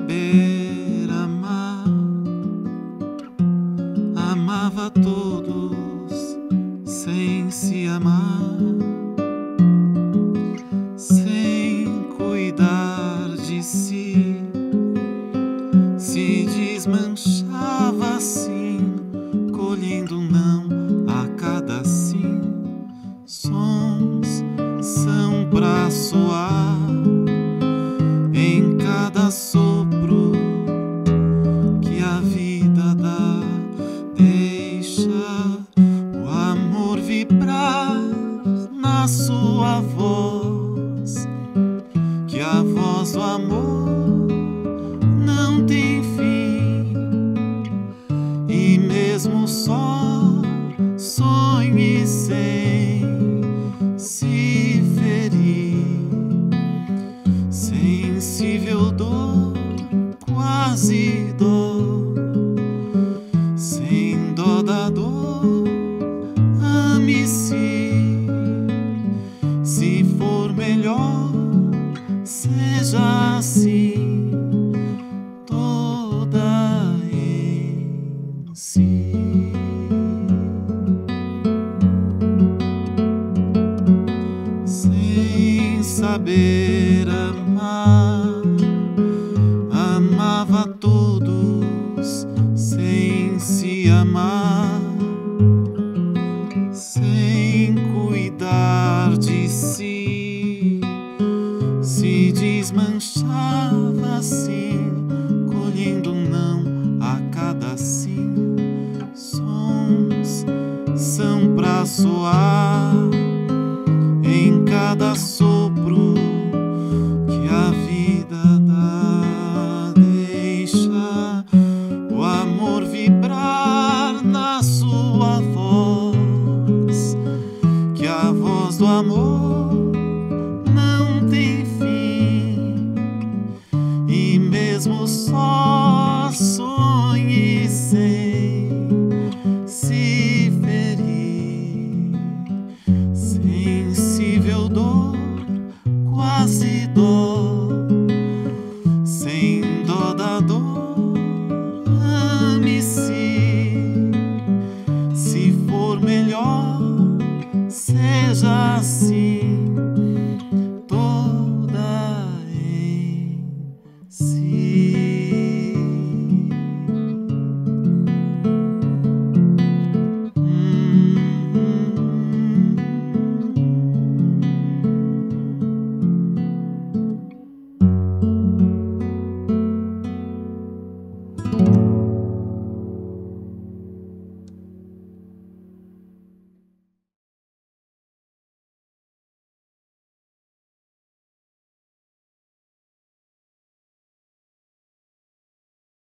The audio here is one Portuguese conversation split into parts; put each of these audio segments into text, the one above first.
saber amar, amava todos sem se amar, sem cuidar de si, se desmanchava assim, colhendo um não a cada sim. Sons são pra soar em cada sopro que a vida dá. Deixa o amor vibrar na sua voz, que a voz do amor não tem fim. E mesmo só sonhe sem se ferir, sensível dor, quase dor, sem dó da dor, ame-se. Se for melhor, seja assim, toda em si. Sem saber amar, amava todos sem se amar, sem cuidar de si, se desmanchava assim, colhendo um não a cada sim. Sons são pra soar em cada sopro que a vida dá. Deixa o amor vibrar na sua voz, que a voz do amor não tem fim. E mesmo só sonhe sem se ferir, sensível dor, quase dor, sem dó da dor, ame-se. Se for melhor, seja assim, toda em si.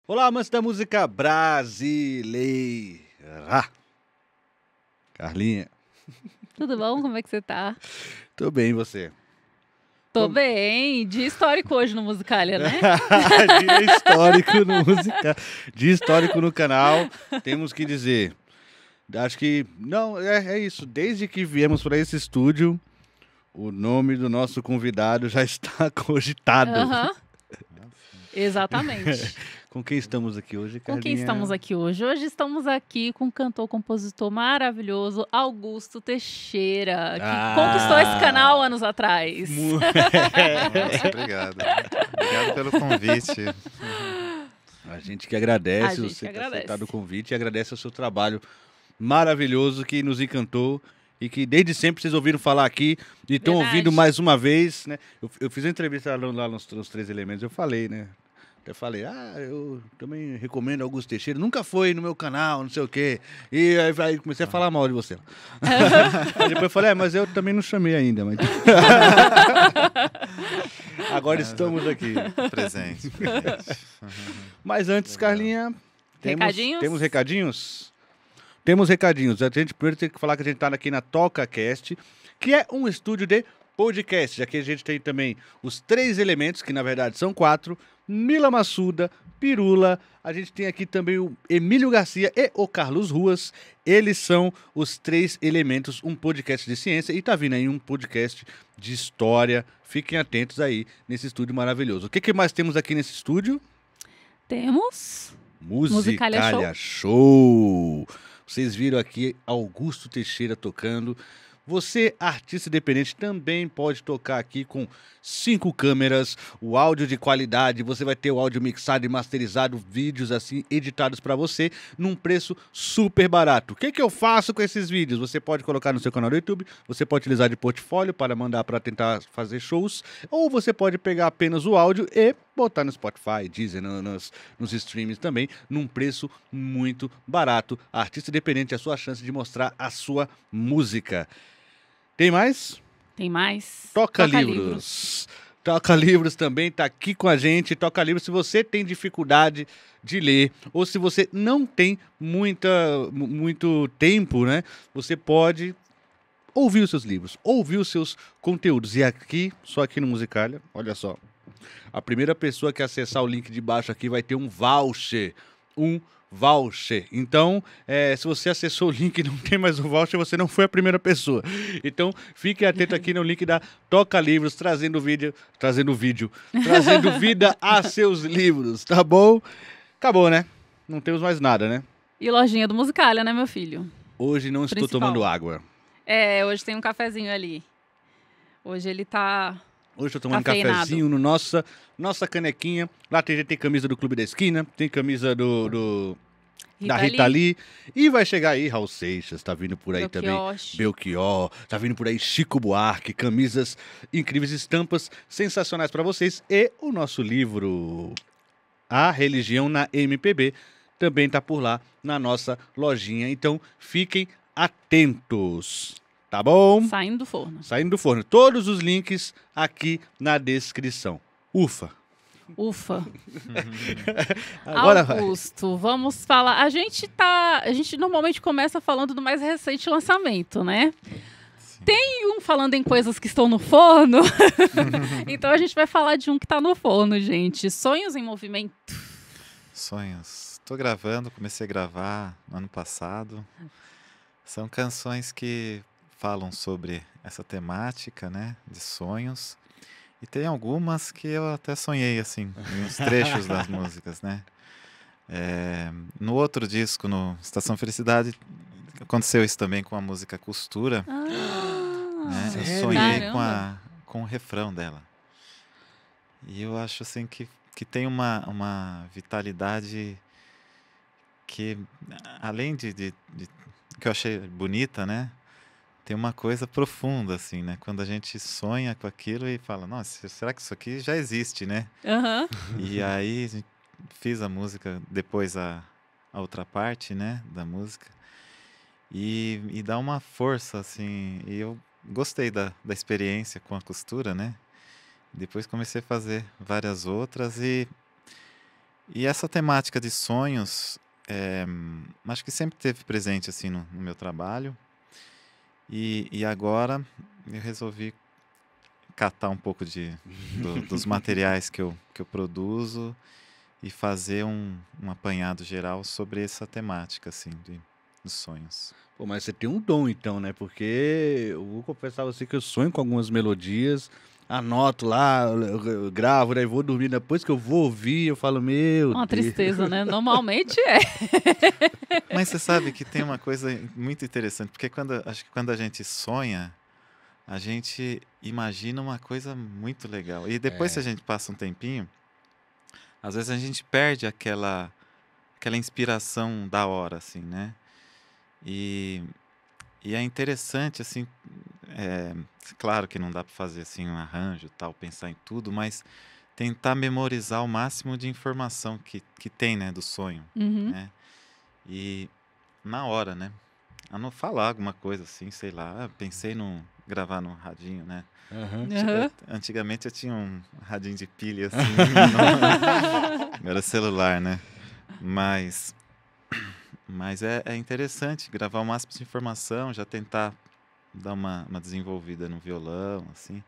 Olá, amantes da música brasileira. Carlinha, Tudo bom? Como é que você tá? tô bem, e você? Tô bem. Dia histórico hoje no Musicalia, né? Dia histórico no música, dia histórico no canal. Temos que dizer, acho que não é isso. Desde que viemos para esse estúdio, o nome do nosso convidado já está cogitado. Aham. Exatamente. Com quem estamos aqui hoje, Carlinha? Com quem estamos aqui hoje? Hoje estamos aqui com um cantor-compositor maravilhoso, Augusto Teixeira, que conquistou esse canal anos atrás. Nossa, obrigado. Obrigado pelo convite. A gente que agradece você ter aceitado o convite e agradece o seu trabalho maravilhoso que nos encantou e que desde sempre vocês ouviram falar aqui e estão ouvindo mais uma vez, né? Eu fiz uma entrevista lá nos Três Elementos, eu falei, né? Eu falei, eu também recomendo Augusto Teixeira, nunca foi no meu canal, não sei o quê. E aí comecei a falar mal de você. Aí depois eu falei, mas eu também não chamei ainda. Mas... Agora estamos aqui. Presente. Mas antes, Carlinha, Recadinhos? Temos recadinhos? Temos recadinhos. A gente primeiro tem que falar que a gente está aqui na TocaCast, que é um estúdio de podcast. Aqui a gente tem também os Três Elementos, que na verdade são 4, Mila Massuda, Pirula, a gente tem aqui também o Emílio Garcia e o Carlos Ruas. Eles são os Três Elementos, um podcast de ciência, e tá vindo aí um podcast de história. Fiquem atentos aí nesse estúdio maravilhoso. O que mais temos aqui nesse estúdio? Temos Musicalia Show. Vocês viram aqui Augusto Teixeira tocando. Você, artista independente, também pode tocar aqui com 5 câmeras, o áudio de qualidade, você vai ter o áudio mixado e masterizado, vídeos assim editados para você, num preço super barato. O que eu faço com esses vídeos? Você pode colocar no seu canal do YouTube, você pode utilizar de portfólio para mandar para tentar fazer shows, ou você pode pegar apenas o áudio e botar no Spotify, Deezer, nos streams também, num preço muito barato. Artista independente é a sua chance de mostrar a sua música. Tem mais? Tem mais. Toca Livros. Toca Livros também está aqui com a gente. Toca Livros, se você tem dificuldade de ler, ou se você não tem muito tempo, né? Você pode ouvir os seus livros, ouvir os seus conteúdos. E aqui, só aqui no Musicalia, olha só. A primeira pessoa que acessar o link de baixo aqui vai ter um voucher. Então, se você acessou o link e não tem mais o voucher, você não foi a primeira pessoa. Então, fique atento aqui no link da Toca Livros, trazendo vida a seus livros, tá bom? Acabou, né? Não temos mais nada, né? E lojinha do Musicalia, né, meu filho? Hoje não estou tomando água. Hoje tem um cafezinho ali. Hoje ele tá... Hoje eu tô tomando cafezinho no nossa canequinha. Lá tem camisa do Clube da Esquina, tem camisa da Rita Lee. E vai chegar aí Raul Seixas, tá vindo por aí também. Belchior, tá vindo por aí Chico Buarque, camisas incríveis, estampas sensacionais para vocês. E o nosso livro, A Religião na MPB, também tá por lá na nossa lojinha. Então fiquem atentos. Tá bom? Saindo do forno. Saindo do forno. Todos os links aqui na descrição. Ufa. Agora Augusto, vamos falar. A gente normalmente começa falando do mais recente lançamento, né? Sim. Tem um falando em coisas que estão no forno. Então a gente vai falar de um que tá no forno, gente. Sonhos em Movimento. Sonhos. Tô gravando, comecei a gravar no ano passado. São canções que falam sobre essa temática, né, de sonhos. E tem algumas que eu até sonhei, assim, em uns trechos das músicas, né. No outro disco, no Estação Felicidade, aconteceu isso também com a música Costura. Né? Eu sonhei com o refrão dela. E eu acho, assim, que tem uma vitalidade que, além de que eu achei bonita, né, tem uma coisa profunda, assim, né? Quando a gente sonha com aquilo e fala, nossa, será que isso aqui já existe, né? Uhum. E aí a gente fiz a música, depois a outra parte, né, da música. E dá uma força, assim. E eu gostei da experiência com a costura, né? Depois comecei a fazer várias outras. E essa temática de sonhos, acho que sempre teve presente, assim, no meu trabalho. E agora eu resolvi catar um pouco dos materiais que eu produzo e fazer um apanhado geral sobre essa temática, assim, dos sonhos. Pô, mas você tem um dom, então, né? Porque eu vou confessar a você que eu sonho com algumas melodias, anoto lá, eu gravo, daí vou dormir. Depois que eu vou ouvir, eu falo, meu Uma Deus. tristeza, né? Normalmente é. Mas você sabe que tem uma coisa muito interessante, porque acho que quando a gente sonha, a gente imagina uma coisa muito legal. E depois, se a gente passa um tempinho, às vezes a gente perde aquela inspiração da hora, assim, né? E é interessante, assim, claro que não dá para fazer assim um arranjo, tal, pensar em tudo, mas tentar memorizar o máximo de informação que tem, né, do sonho, né? E na hora, né? A não falar alguma coisa assim, sei lá, pensei gravar no radinho, né? Antigamente eu tinha um radinho de pilha assim, agora celular, né? Mas é interessante gravar o máximo de informação, já tentar dar uma desenvolvida no violão, assim.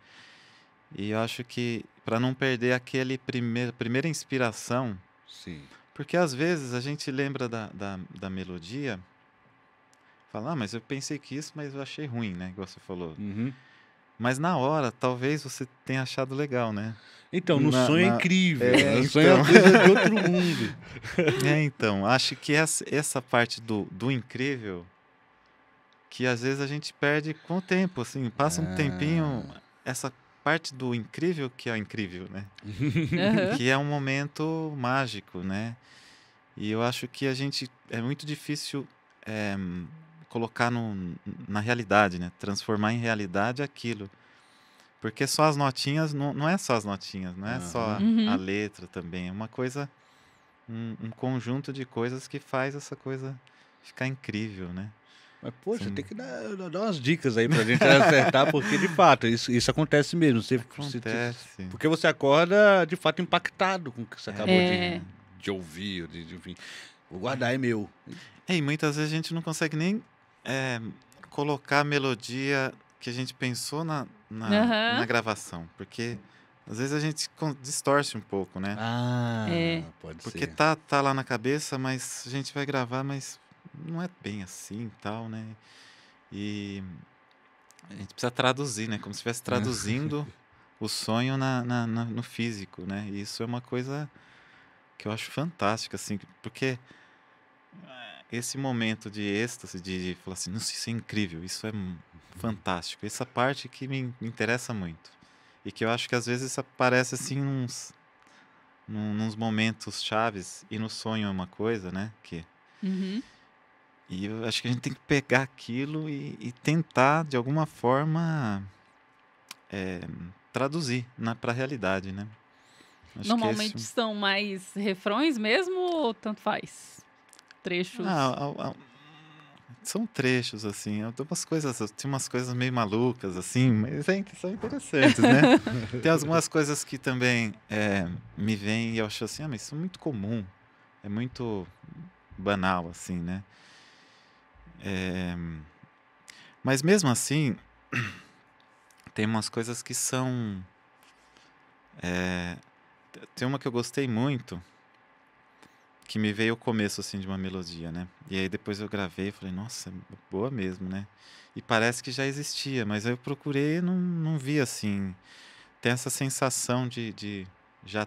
E eu acho que para não perder aquele primeira inspiração. Sim. Porque às vezes a gente lembra da melodia, fala, mas eu pensei que isso, mas eu achei ruim, né? Igual você falou. Mas na hora, talvez você tenha achado legal, né? Então, no sonho é incrível. No sonho é uma coisa de outro mundo. Então, acho que essa parte do incrível, que às vezes a gente perde com o tempo, assim, passa um tempinho, essa parte do incrível que é o incrível, né? Que é um momento mágico, né? E eu acho que é muito difícil colocar na realidade, né? Transformar em realidade aquilo. Porque só as notinhas, não é só as notinhas, não é só a letra também. É uma coisa, um conjunto de coisas que faz essa coisa ficar incrível, né? Mas, poxa, tem que dar umas dicas aí pra gente acertar, porque, de fato, isso acontece mesmo. Acontece. Porque você acorda, de fato, impactado com o que você acabou de ouvir, enfim. Vou guardar, é meu. E muitas vezes a gente não consegue nem colocar a melodia que a gente pensou na gravação, porque às vezes a gente distorce um pouco, né? Pode porque ser. Porque tá lá na cabeça, mas a gente vai gravar, mas não é bem assim e tal, né? E a gente precisa traduzir, né? Como se estivesse traduzindo o sonho no físico, né? E isso é uma coisa que eu acho fantástica, assim, porque esse momento de êxtase, de falar assim, nossa, isso é incrível, isso é fantástico. Essa parte que me interessa muito. E que eu acho que às vezes aparece assim nos momentos chaves, e no sonho é uma coisa, né? E eu acho que a gente tem que pegar aquilo e tentar, de alguma forma, traduzir para a realidade, né? Acho normalmente são mais refrões mesmo ou tanto faz? Trechos? São trechos, assim. Tem umas coisas meio malucas, assim, mas são interessantes, né? Tem algumas coisas que também me vêm e eu acho assim, mas isso é muito comum. É muito banal, assim, né? Mas mesmo assim, tem umas coisas que são... Tem uma que eu gostei muito, que me veio o começo, assim, de uma melodia, né? E aí depois eu gravei e falei, nossa, boa mesmo, né? E parece que já existia, mas aí eu procurei e não vi, assim... Tem essa sensação de já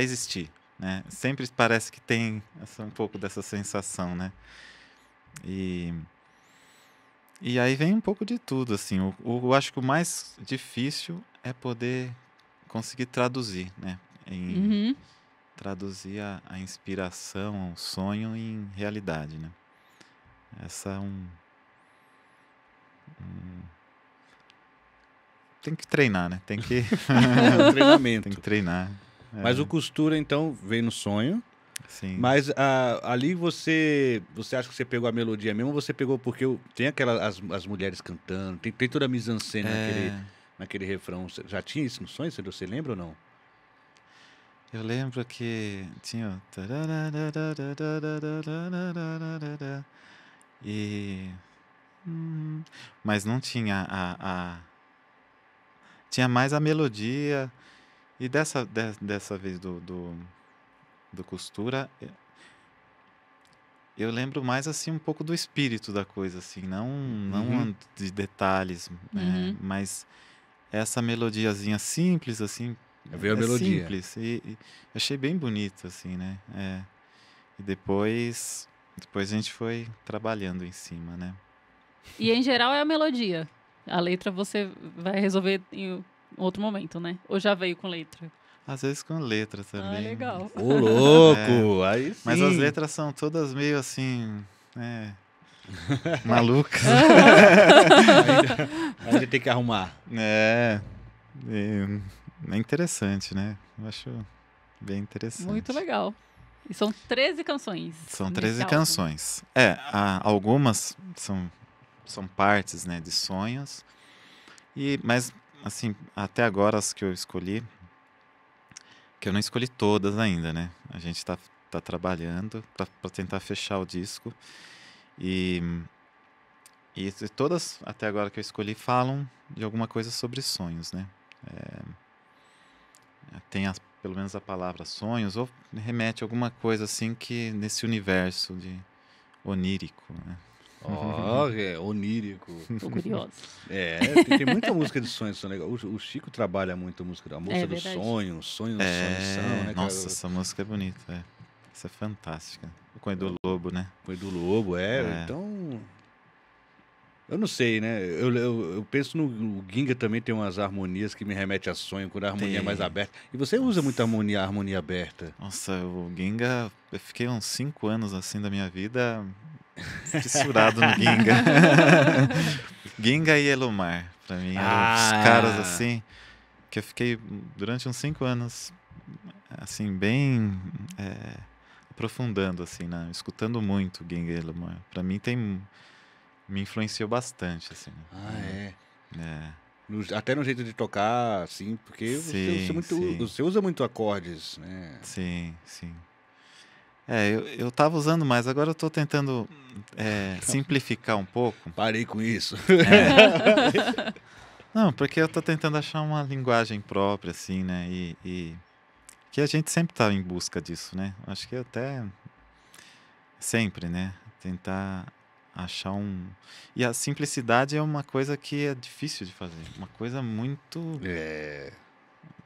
existir, né? Sempre parece que tem um pouco dessa sensação, né? E aí vem um pouco de tudo, assim. Eu acho que o mais difícil é poder conseguir traduzir, né? Traduzir a inspiração, o sonho em realidade, né? Essa é tem que treinar, né? Tem que... um treinamento. Tem que treinar. Mas o Costura, então, veio no sonho. Sim. Mas ali você acha que você pegou a melodia mesmo ou você pegou porque tem as mulheres cantando, tem toda a mise-en-scène naquele refrão. Já tinha isso no sonho? Você lembra ou não? Eu lembro que tinha... Mas não tinha Tinha mais a melodia. E dessa vez do Costura, eu lembro mais assim um pouco do espírito da coisa, assim, não de detalhes, mas essa melodiazinha simples, assim, veio a melodia. Simples e achei bem bonito, assim, né? E depois a gente foi trabalhando em cima, né? E em geral é a melodia. A letra você vai resolver em outro momento, né? Ou já veio com letra? Às vezes com letra também. Legal. Ô, louco! Aí sim. Mas as letras são todas meio assim, malucas. Aí tem que arrumar. É interessante, né? Eu acho bem interessante. Muito legal. E são 13 canções. São 13 canções. Algumas são partes, né, de sonhos. Mas, assim, até agora as que eu escolhi, que eu não escolhi todas ainda, né? A gente está trabalhando para tentar fechar o disco. E todas, até agora que eu escolhi, falam de alguma coisa sobre sonhos, né? Tem pelo menos a palavra sonhos, ou remete a alguma coisa assim que nesse universo de onírico, né? É onírico. Tô curiosa. Tem muita música de sonhos são legal. O Chico trabalha muito a música, a moça do sonho, sonhos são, né? Nossa, essa música é bonita, Essa é fantástica. Com o Edu Lobo, né? Com o Edu Lobo, então... Eu não sei, né? Eu penso no Ginga também tem umas harmonias que me remetem a sonho, quando a harmonia é mais aberta. E você usa muito harmonia aberta. Nossa, o Ginga... Eu fiquei uns 5 anos, assim, da minha vida fissurado no Ginga. Ginga e Elomar, pra mim, eram os caras, assim, que eu fiquei durante uns 5 anos, assim, bem... aprofundando, assim, né? Escutando muito Ginga e Elomar. Pra mim me influenciou bastante, assim. Até no jeito de tocar, assim, porque você usa muito acordes, né? Sim. Eu tava usando mais, agora eu tô tentando simplificar um pouco. Parei com isso. Não, porque eu tô tentando achar uma linguagem própria, assim, né? E que a gente sempre tá em busca disso, né? Acho que até sempre, né? Tentar achar E a simplicidade é uma coisa que é difícil de fazer. Uma coisa muito...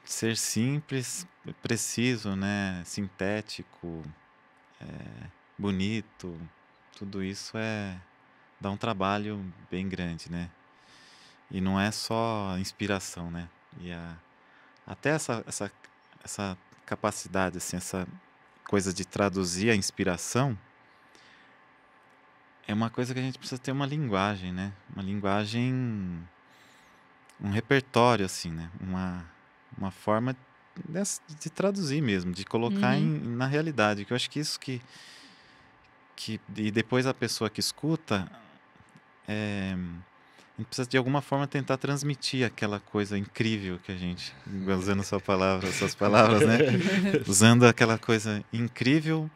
Ser simples, preciso, né? Sintético, bonito. Tudo isso dá um trabalho bem grande, né? E não é só inspiração, né? E até essa capacidade, assim, essa coisa de traduzir a inspiração é uma coisa que a gente precisa ter uma linguagem, né? Uma linguagem, um repertório, assim, né? Uma forma de traduzir mesmo, de colocar na realidade. Que eu acho que isso e depois a pessoa que escuta, a gente precisa de alguma forma tentar transmitir aquela coisa incrível que a gente, usando essas palavras, né? Usando aquela coisa incrível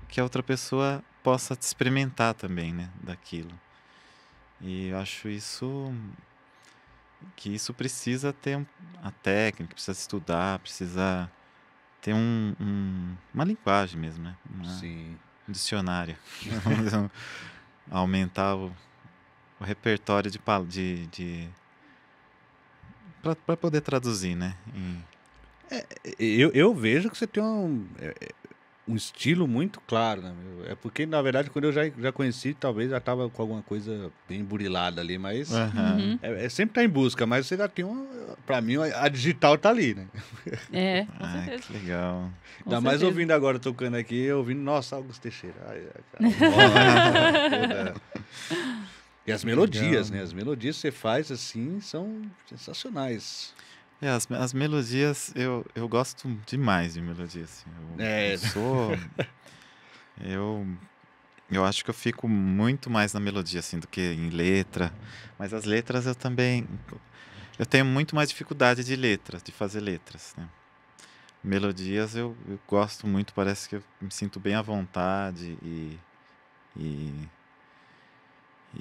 que a outra pessoa possa experimentar também, né, daquilo. E eu acho que isso precisa ter a técnica, precisa estudar, precisa ter uma linguagem mesmo, né? Um dicionário. Aumentar o repertório para poder traduzir, né? Eu vejo que você tem um estilo muito claro, né? É porque, na verdade, quando eu já conheci, talvez já estava com alguma coisa bem burilada ali, mas sempre tá em busca, mas você já tem pra mim, a digital tá ali, né? Com certeza. Que legal. Ainda mais ouvindo agora, tocando aqui, ouvindo, nossa, Augusto Teixeira. E as melodias, né? As melodias que você faz, assim, são sensacionais. As melodias, eu gosto demais de melodias. Assim. Eu acho que eu fico muito mais na melodia, assim, do que em letra. Mas as letras eu também... Eu tenho muito mais dificuldade de fazer letras, né? Melodias eu gosto muito, parece que eu me sinto bem à vontade e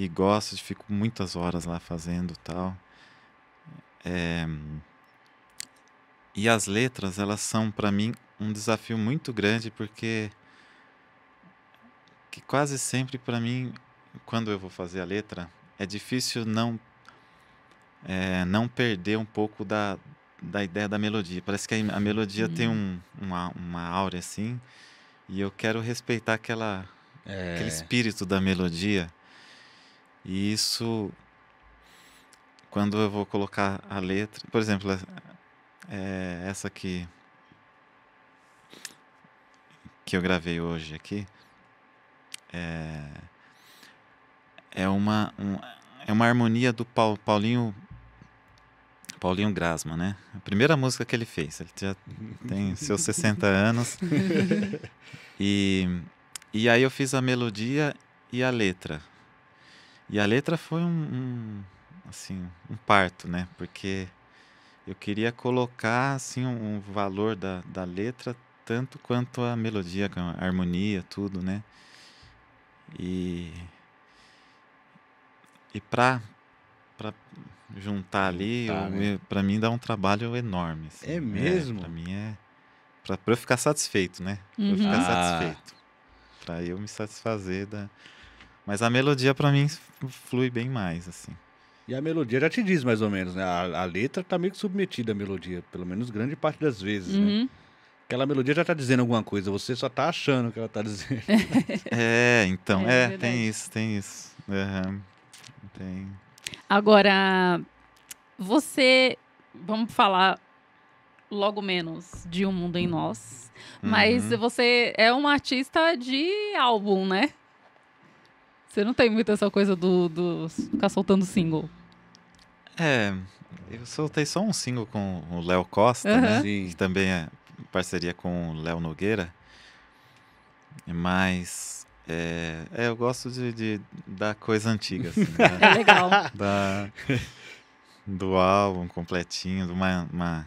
gosto, fico muitas horas lá fazendo e tal. E as letras, elas são, para mim, um desafio muito grande, porque que quase sempre, para mim, quando eu vou fazer a letra, é difícil não perder um pouco da ideia da melodia. Parece que a melodia tem uma áurea assim, e eu quero respeitar aquele espírito da melodia. E isso, quando eu vou colocar a letra... Por exemplo, essa aqui que eu gravei hoje aqui é uma harmonia do Paulinho Grasman, né? A primeira música que ele fez. Ele já tem seus 60 anos. E aí eu fiz a melodia e a letra. E a letra foi um parto, né? Porque eu queria colocar assim, um valor da letra tanto quanto a melodia, a harmonia, tudo, né? E para juntar ali, né? Para mim dá um trabalho enorme. Assim, é mesmo? Para mim para eu ficar satisfeito, né? Para eu ficar satisfeito. Para eu me satisfazer Mas a melodia, pra mim, flui bem mais, assim. E a melodia já te diz mais ou menos, né? A letra tá meio que submetida à melodia, pelo menos grande parte das vezes, né? Aquela melodia já tá dizendo alguma coisa, você só tá achando que ela tá dizendo. Então, tem isso. Tem. Agora, vamos falar logo menos de Um Mundo em Nós, mas você é uma artista de álbum, né? Você não tem muito essa coisa do ficar soltando single. Eu soltei só um single com o Léo Costa, né? Sim. Que também é parceria com o Léo Nogueira. Mas eu gosto da coisa antiga, assim. É legal. Do álbum completinho, de uma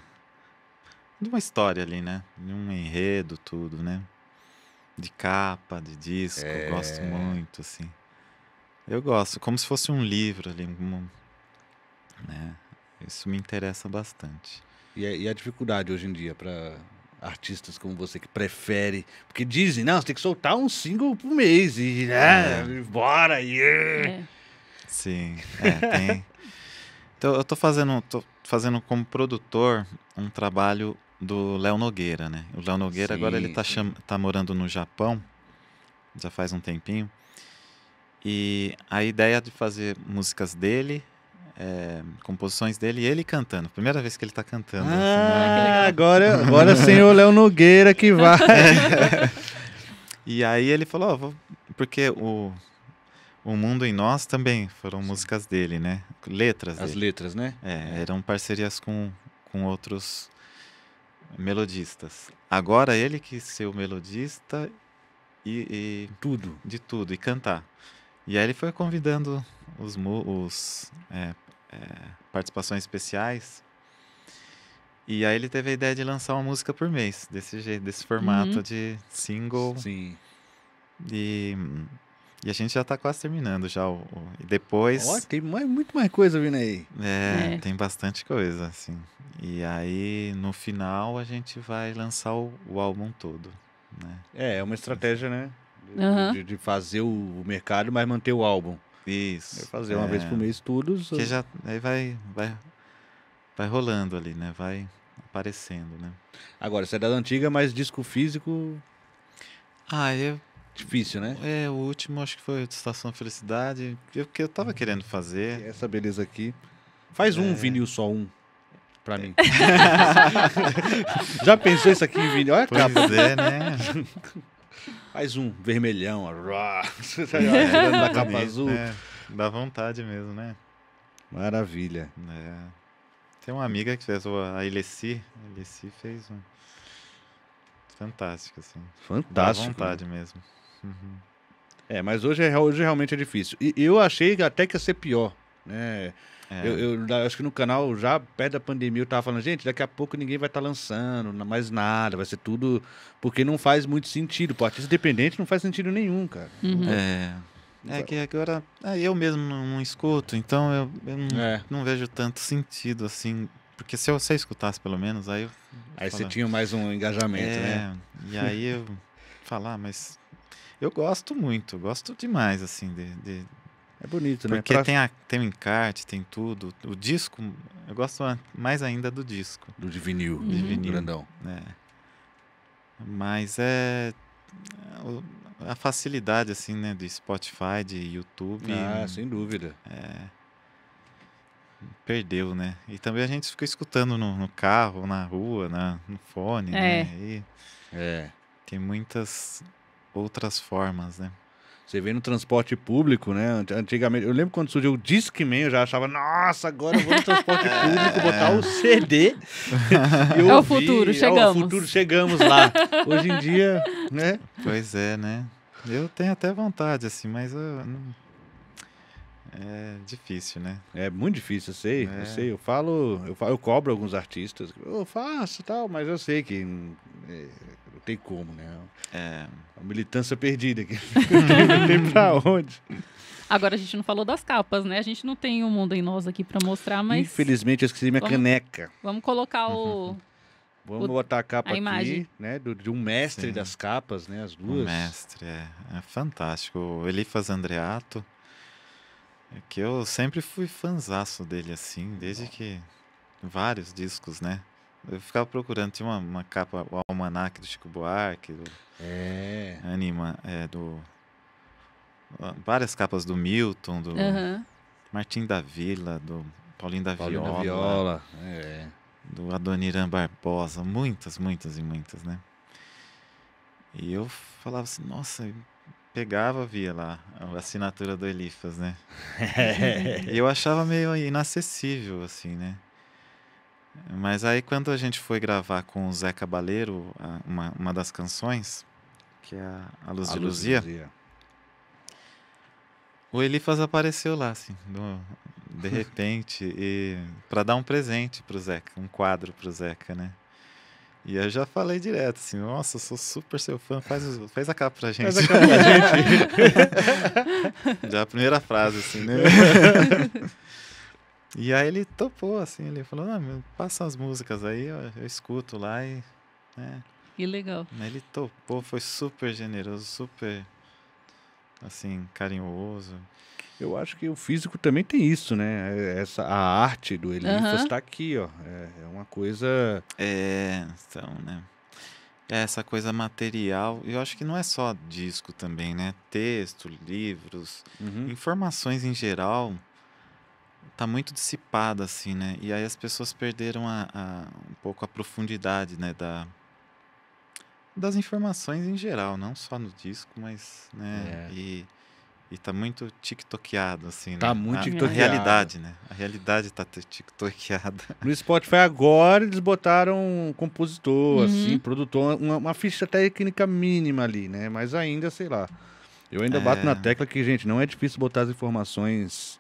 história ali, né? De um enredo, tudo, né? De capa, de disco, eu gosto muito, assim. Eu gosto, como se fosse um livro ali, né? Isso me interessa bastante. E a dificuldade hoje em dia para artistas como você que prefere, porque dizem, não, você tem que soltar um single por mês e bora, Sim, tem. Então eu tô fazendo como produtor um trabalho do Léo Nogueira, né? O Léo Nogueira agora ele tá morando no Japão, já faz um tempinho. E a ideia de fazer músicas dele, composições dele e ele cantando. Primeira vez que ele tá cantando. Agora senhor Léo Nogueira que vai. E aí ele falou, porque o Mundo em Nós também foram músicas dele, né? Letras dele. As letras, né? Eram parcerias com outros melodistas. Agora ele quis ser o melodista e tudo. De tudo, e cantar. E aí ele foi convidando participações especiais. E aí ele teve a ideia de lançar uma música por mês, desse jeito, desse formato de single. Sim. E a gente já tá quase terminando já. E depois... tem muito mais coisa vindo aí. Tem bastante coisa, assim. E aí, no final, a gente vai lançar o álbum todo, né? É uma estratégia, né? De fazer o mercado, mas manter o álbum. Isso. Fazer uma vez por mês tudo. Que já aí vai rolando ali, né? Vai aparecendo, né? Agora, você é da antiga, mas disco físico... Difícil, né? O último acho que foi Estação Felicidade, que eu tava querendo fazer. Essa beleza aqui. Faz um vinil só pra mim. Já pensou isso aqui em vinil? Olha a capa. Pois né? Faz um vermelhão, tirando da capa azul. Dá vontade mesmo, né? Maravilha. Tem uma amiga que fez, a Ilessi. A Ilessi fez um... Fantástico, assim. Fantástico. Dá vontade mesmo. Mas hoje realmente é difícil. E eu achei até que ia ser pior, né? Eu acho que no canal, já perto da pandemia, eu tava falando, gente, daqui a pouco ninguém vai estar lançando mais nada, vai ser tudo... Porque não faz muito sentido. Pro artista independente não faz sentido nenhum, cara. Que agora eu mesmo não escuto, então eu não vejo tanto sentido, assim... Porque se você escutasse pelo menos, aí... Aí você tinha mais um engajamento, né? E aí eu falar, mas... Eu gosto muito, gosto demais, assim, É bonito, né? Porque tem o encarte, tem tudo. O disco, eu gosto mais ainda do disco. Do de vinil. De vinil. Grandão. Mas a facilidade, assim, né? De Spotify, de YouTube. Sem dúvida. Perdeu, né? E também a gente fica escutando no carro, na rua, no fone, né? E tem muitas outras formas, né? Você vê no transporte público, né? Antigamente, eu lembro quando surgiu o Discman, eu já achava, nossa, agora eu vou no transporte público botar o CD. O futuro, chegamos. O futuro, chegamos lá. Hoje em dia, né? Pois é, né? Eu tenho até vontade, assim, mas é difícil, né? É muito difícil, eu sei. Eu cobro alguns artistas, eu faço e tal, mas eu sei que não tem como, né? A militância perdida aqui. Não tem pra onde. Agora a gente não falou das capas, né? A gente não tem o Mundo em Nós aqui pra mostrar, mas... Infelizmente eu esqueci minha caneca. Vamos colocar Vamos botar a capa aqui, né? De um mestre das capas, né? As duas. Um mestre, é fantástico. O Elifas Andreato, que eu sempre fui fanzaço dele, assim, desde que... Vários discos, né? Eu ficava procurando, tinha uma capa, o Almanac do Chico Buarque, do Anima, várias capas do Milton, do Martim da Vila, do Paulinho da Viola, do Adoniran Barbosa, muitas, né? E eu falava assim, nossa, pegava, via lá a assinatura do Elifas, né? E eu achava meio inacessível, assim, né? Mas aí quando a gente foi gravar com o Zé Cabaleiro, uma das canções, que é a Luz de Luzia, o Elifas apareceu lá, assim, de repente, para dar um presente pro Zeca, um quadro pro Zeca, né? E eu já falei direto, assim, nossa, eu sou super seu fã, faz a capa pra gente. Faz a capa pra gente. Já a primeira frase, assim, né? E aí ele topou, assim, ele falou, passa as músicas aí, eu escuto lá e... Que legal. Ele topou, foi super generoso, super, assim, carinhoso. Eu acho que o físico também tem isso, né? A arte do Elifas está aqui, ó. É uma coisa... Então, né? Essa coisa material, eu acho que não é só disco também, né? Texto, livros, informações em geral... Tá muito dissipada, assim, né? E aí as pessoas perderam um pouco a profundidade, né? Das informações em geral, não só no disco, mas, né? E tá muito tiktokeado, assim, né? Tá muito tiktokeado. A realidade, né? A realidade tá tiktokeada. No Spotify agora eles botaram um compositor, assim, produtor, uma ficha técnica mínima ali, né? Mas ainda, sei lá. Eu ainda bato na tecla que, gente, não é difícil botar as informações...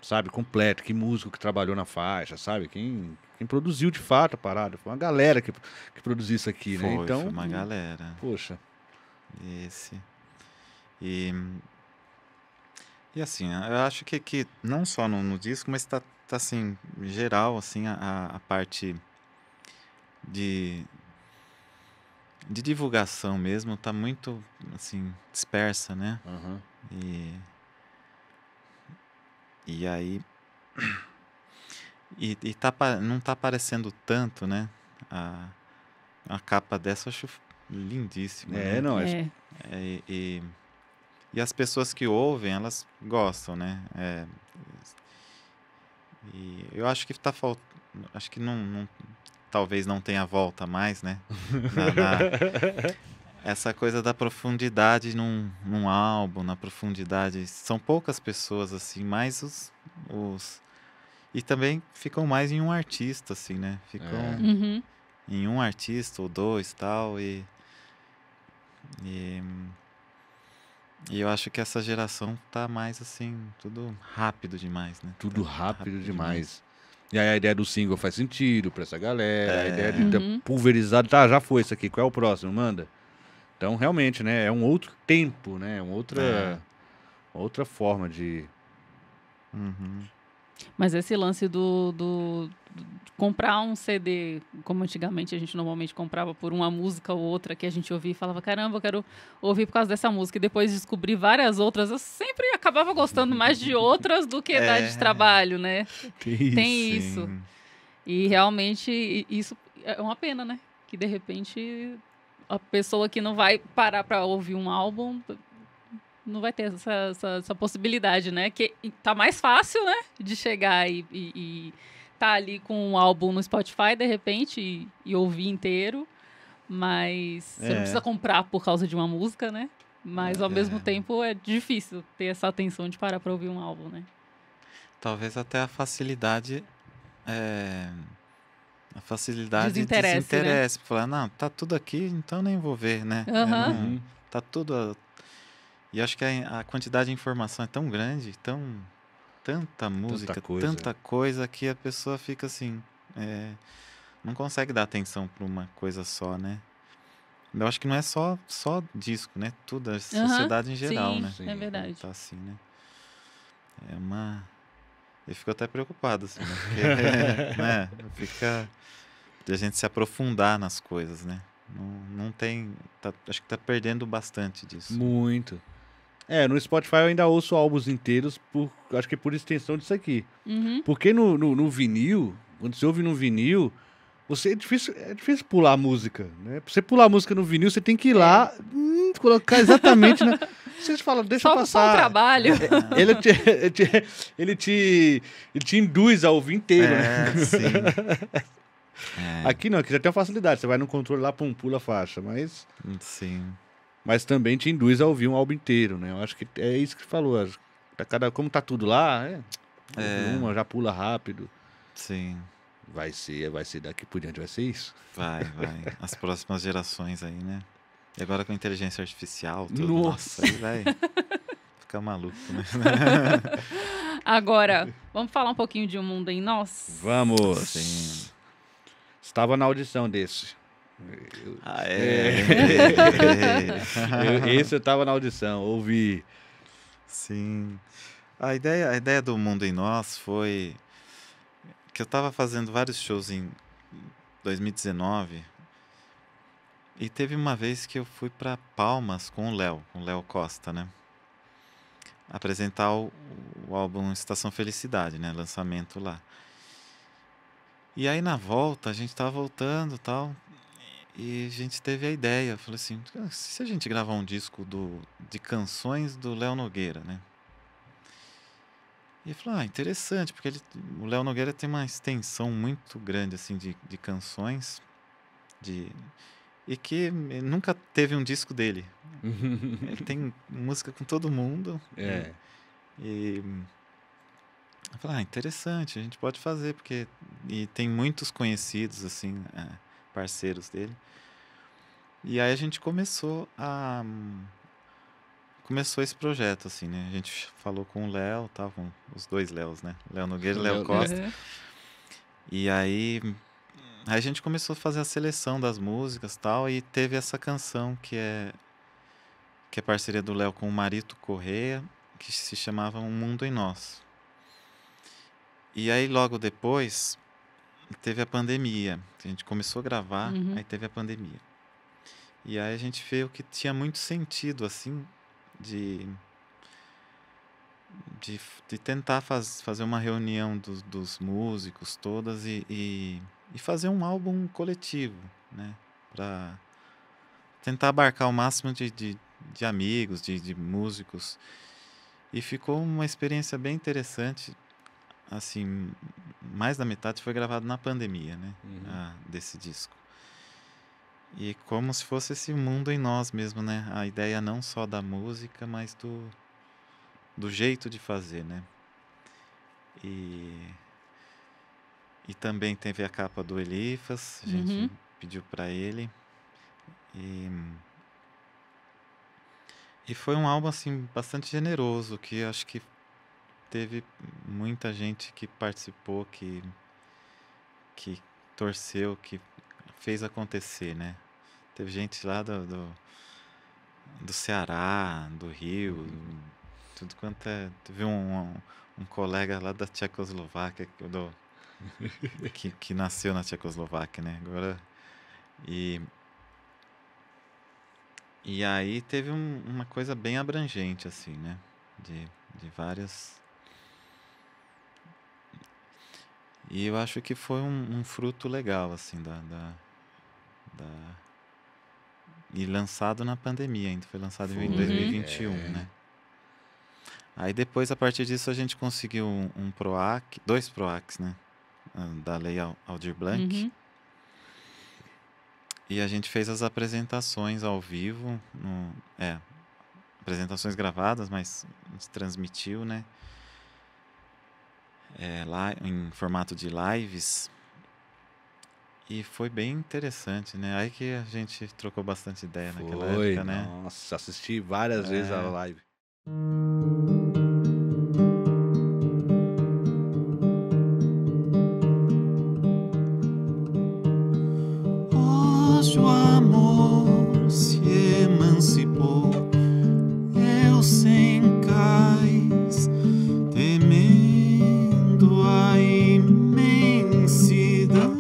Sabe, completo, que músico que trabalhou na faixa, sabe? Quem produziu de fato a parada. Foi uma galera que produziu isso aqui, né? Então, foi uma galera. Poxa. E assim, eu acho que não só no disco, mas tá assim, geral, assim, a parte de divulgação mesmo tá muito, assim, dispersa, né? E aí... não tá aparecendo tanto, né? A capa dessa eu acho lindíssima. Né? E as pessoas que ouvem, elas gostam, né? E eu acho que tá faltando... Acho que talvez não tenha volta mais, né? Essa coisa da profundidade num álbum, na profundidade. São poucas pessoas, assim, mais e também ficam mais em um artista, assim, né? Ficam em um artista ou dois, tal, e eu acho que essa geração tá mais, assim, tudo rápido demais, né? Tudo rápido demais. E aí a ideia do single faz sentido pra essa galera, a ideia de pulverizado, já foi isso aqui, qual é o próximo? Manda. Então, realmente, né? É um outro tempo, né? Outra forma de... Mas esse lance do comprar um CD, como antigamente a gente normalmente comprava por uma música ou outra que a gente ouvia e falava, caramba, eu quero ouvir por causa dessa música. E depois descobri várias outras. Eu sempre acabava gostando mais de outras do que da de trabalho, né? Tem isso. E realmente isso é uma pena, né? Que de repente... A pessoa que não vai parar para ouvir um álbum não vai ter essa possibilidade, né? Que tá mais fácil, né? De chegar e tá ali com um álbum no Spotify, de repente, e ouvir inteiro. Mas você não precisa comprar por causa de uma música, né? Mas, ao mesmo tempo, é difícil ter essa atenção de parar para ouvir um álbum, né? Talvez até a facilidade... A facilidade de desinteresse. Né? Falar, não, tá tudo aqui, então nem vou ver, né? Tá tudo... E acho que a quantidade de informação é tão grande, tanta música, tanta coisa que a pessoa fica assim... não consegue dar atenção para uma coisa só, né? Eu acho que não é só disco, né? Tudo, a sociedade em geral, né? É verdade. Tá assim, né? Eu fico até preocupado, assim, né? Porque, né? a gente se aprofundar nas coisas, né? Não tem... acho que tá perdendo bastante disso. Muito. No Spotify eu ainda ouço álbuns inteiros, acho que por extensão disso aqui. Porque no vinil, quando você ouve no vinil, é difícil pular a música, né? Pra você pular a música no vinil, você tem que ir lá, colocar exatamente, né? Vocês falam, deixa eu passar. Só o trabalho. Ele te induz a ouvir inteiro, né? Sim. Aqui não, aqui já tem uma facilidade. Você vai no controle lá, pula a faixa, mas... Sim. Mas também te induz a ouvir um álbum inteiro, né? Eu acho que é isso que você falou. Como tá tudo lá, uma já pula rápido. Sim. Vai ser daqui por diante, vai ser isso. Vai. As próximas gerações aí, né? E agora com a inteligência artificial, tudo. Nossa, aí vai ficar maluco, né? Agora, vamos falar um pouquinho de Um Mundo em Nós? Vamos. Sim. Estava na audição desse. Esse eu estava na audição, ouvi. Sim. A ideia do Mundo em Nós foi que eu estava fazendo vários shows em 2019 e teve uma vez que eu fui para Palmas com o Léo Costa, né? Apresentar o álbum Estação Felicidade, né? Lançamento lá. E aí na volta, a gente tava voltando e tal, e a gente teve a ideia, falou assim, se a gente gravar um disco de canções do Léo Nogueira, né? E falou, interessante, porque o Léo Nogueira tem uma extensão muito grande, assim, de canções, e que nunca teve um disco dele. Ele tem música com todo mundo. E eu falei, interessante, a gente pode fazer, porque e tem muitos conhecidos, assim, parceiros dele. E aí a gente começou esse projeto, assim, né? A gente falou com o Léo, com os dois Léos, né? Léo Nogueira e Léo Costa. E aí a gente começou a fazer a seleção das músicas e tal, e teve essa canção que é parceria do Léo com o Marito Correia, que se chamava Um Mundo em Nós. E aí logo depois teve a pandemia. A gente começou a gravar, aí teve a pandemia. E aí a gente viu que tinha muito sentido, assim, de tentar fazer uma reunião dos músicos todas e fazer um álbum coletivo, né? Para tentar abarcar o máximo de amigos, de músicos. E ficou uma experiência bem interessante. Assim, mais da metade foi gravado na pandemia, né? Desse disco. E como se fosse esse mundo em nós mesmo, né? A ideia não só da música, mas do jeito de fazer, né? E também teve a capa do Elifas, a gente pediu para ele. E foi um álbum, assim, bastante generoso, que acho que teve muita gente que participou, que torceu, que fez acontecer, né? Teve gente lá do Ceará, do Rio, tudo quanto é... Teve um colega lá da Tchecoslováquia, que nasceu na Tchecoslováquia, né? Agora... E aí teve uma coisa bem abrangente, assim, né? De várias... E eu acho que foi um fruto legal, assim, e lançado na pandemia, ainda foi lançado em 2021, né? Aí depois, a partir disso, a gente conseguiu dois PROACs, né? Da Lei Aldir Blanc. E a gente fez as apresentações ao vivo, apresentações gravadas, mas a gente transmitiu, né? Lá em formato de lives. E foi bem interessante, né? Aí que a gente trocou bastante ideia naquela época, né? Nossa, assisti várias vezes a live. Hoje o amor se emancipou, eu sem cais, temendo a imensidão.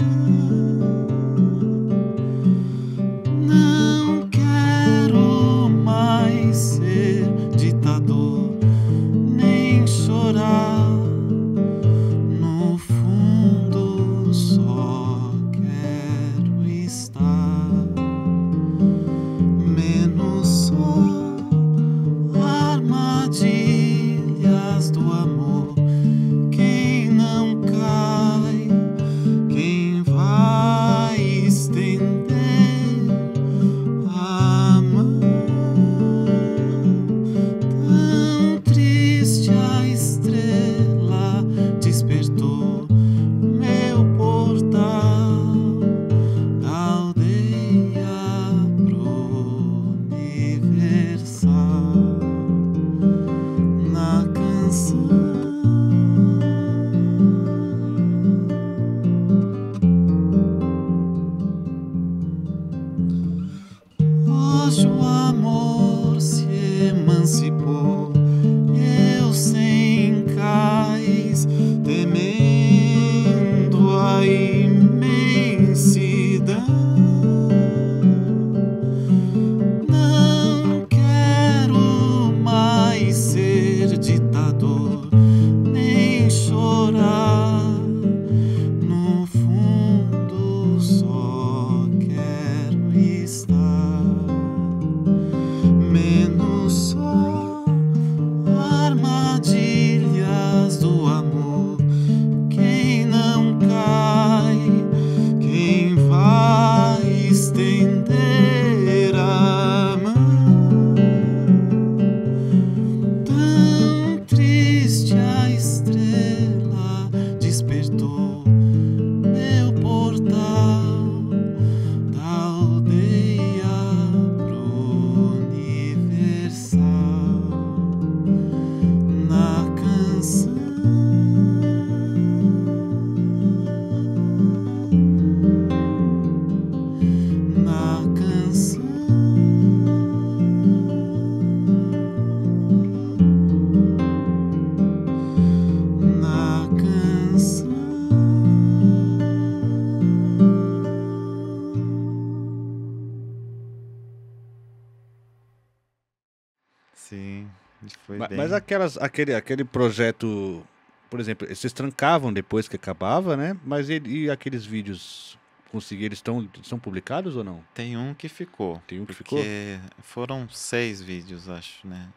Mas aquele projeto, por exemplo, vocês trancavam depois que acabava, né? Mas e aqueles vídeos conseguiram, estão publicados ou não? Tem um que ficou. Tem um que ficou? Porque foram 6 vídeos, acho, né?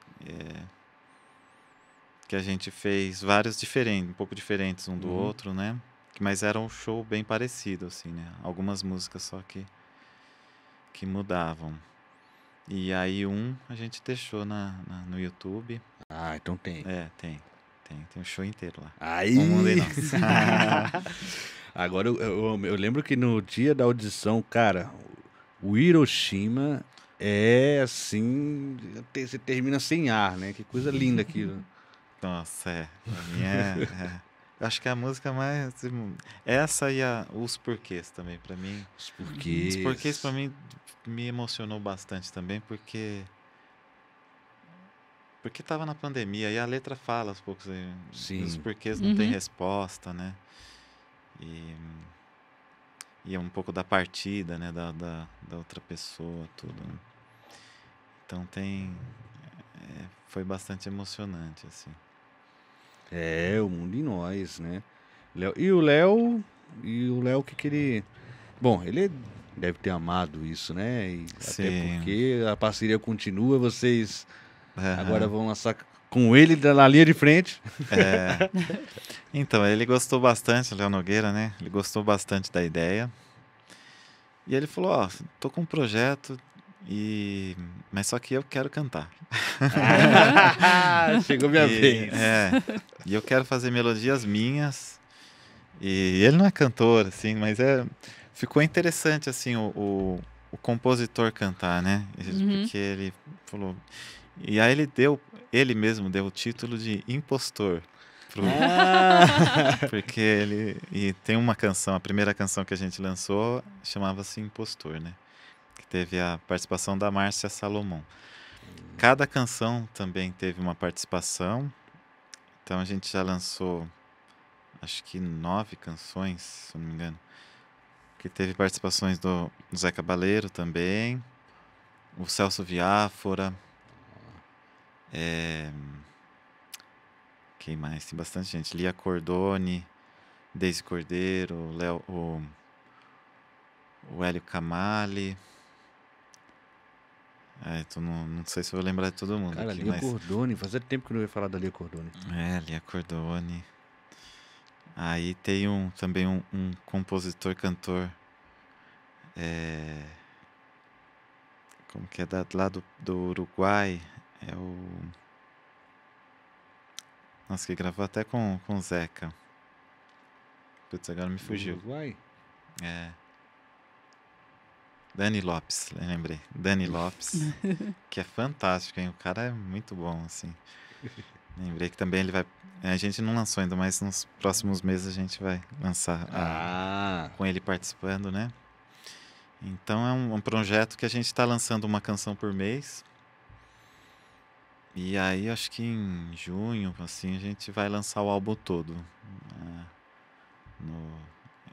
Que a gente fez vários diferentes, um pouco diferentes um do outro, né? Mas era um show bem parecido, assim, né? Algumas músicas só que mudavam. E aí a gente deixou no YouTube. Ah, então tem. Tem um show inteiro lá. Aí! O mundo é nosso. Agora, eu lembro que no dia da audição, cara, o Hiroshima é assim, você termina sem ar, né? Que coisa linda aquilo. Nossa, pra mim eu acho que a música mais... Essa e os porquês também, pra mim. Os porquês. Os porquês pra mim me emocionou bastante também, porque tava na pandemia e a letra fala aos poucos. Sim. Os porquês não tem resposta, né? E é um pouco da partida, né? Da outra pessoa, tudo. Né? Então foi bastante emocionante, assim. O mundo em nós, né? E o Léo, o que ele... Bom, ele deve ter amado isso, né? E até porque a parceria continua, vocês agora vão lançar com ele na linha de frente. Então, ele gostou bastante, o Léo Nogueira, né? Ele gostou bastante da ideia. E ele falou, tô com um projeto, mas só que eu quero cantar. Chegou minha vez. E eu quero fazer melodias minhas. E ele não é cantor, assim, mas ficou interessante, assim, o compositor cantar, né? Porque ele falou... E aí ele mesmo deu o título de Impostor. Porque e tem uma canção, a primeira canção que a gente lançou chamava-se Impostor, né? Que teve a participação da Márcia Salomão. Cada canção também teve uma participação. Então a gente já lançou, acho que 9 canções, se não me engano. Que teve participações do Zé Cabaleiro também, o Celso Viáfora. Quem mais? Tem bastante gente. Lia Cordone, Deise Cordeiro, o Hélio Camali. Não sei se eu vou lembrar de todo mundo. Cara, Lia Cordone, fazia tempo que eu não ia falar da Lia Cordone. Lia Cordone. Aí tem também um compositor, cantor, como que é, lá do Uruguai, nossa, que gravou até com o Zeca. Putz, agora me fugiu. Uruguai? Dani Lopes, lembrei. Dani Lopes, que é fantástico, hein? O cara é muito bom, assim. Lembrei que também ele vai... A gente não lançou ainda, mas nos próximos meses a gente vai lançar com ele participando, né? Então é um projeto que a gente está lançando uma canção por mês. E aí acho que em junho, assim, a gente vai lançar o álbum todo.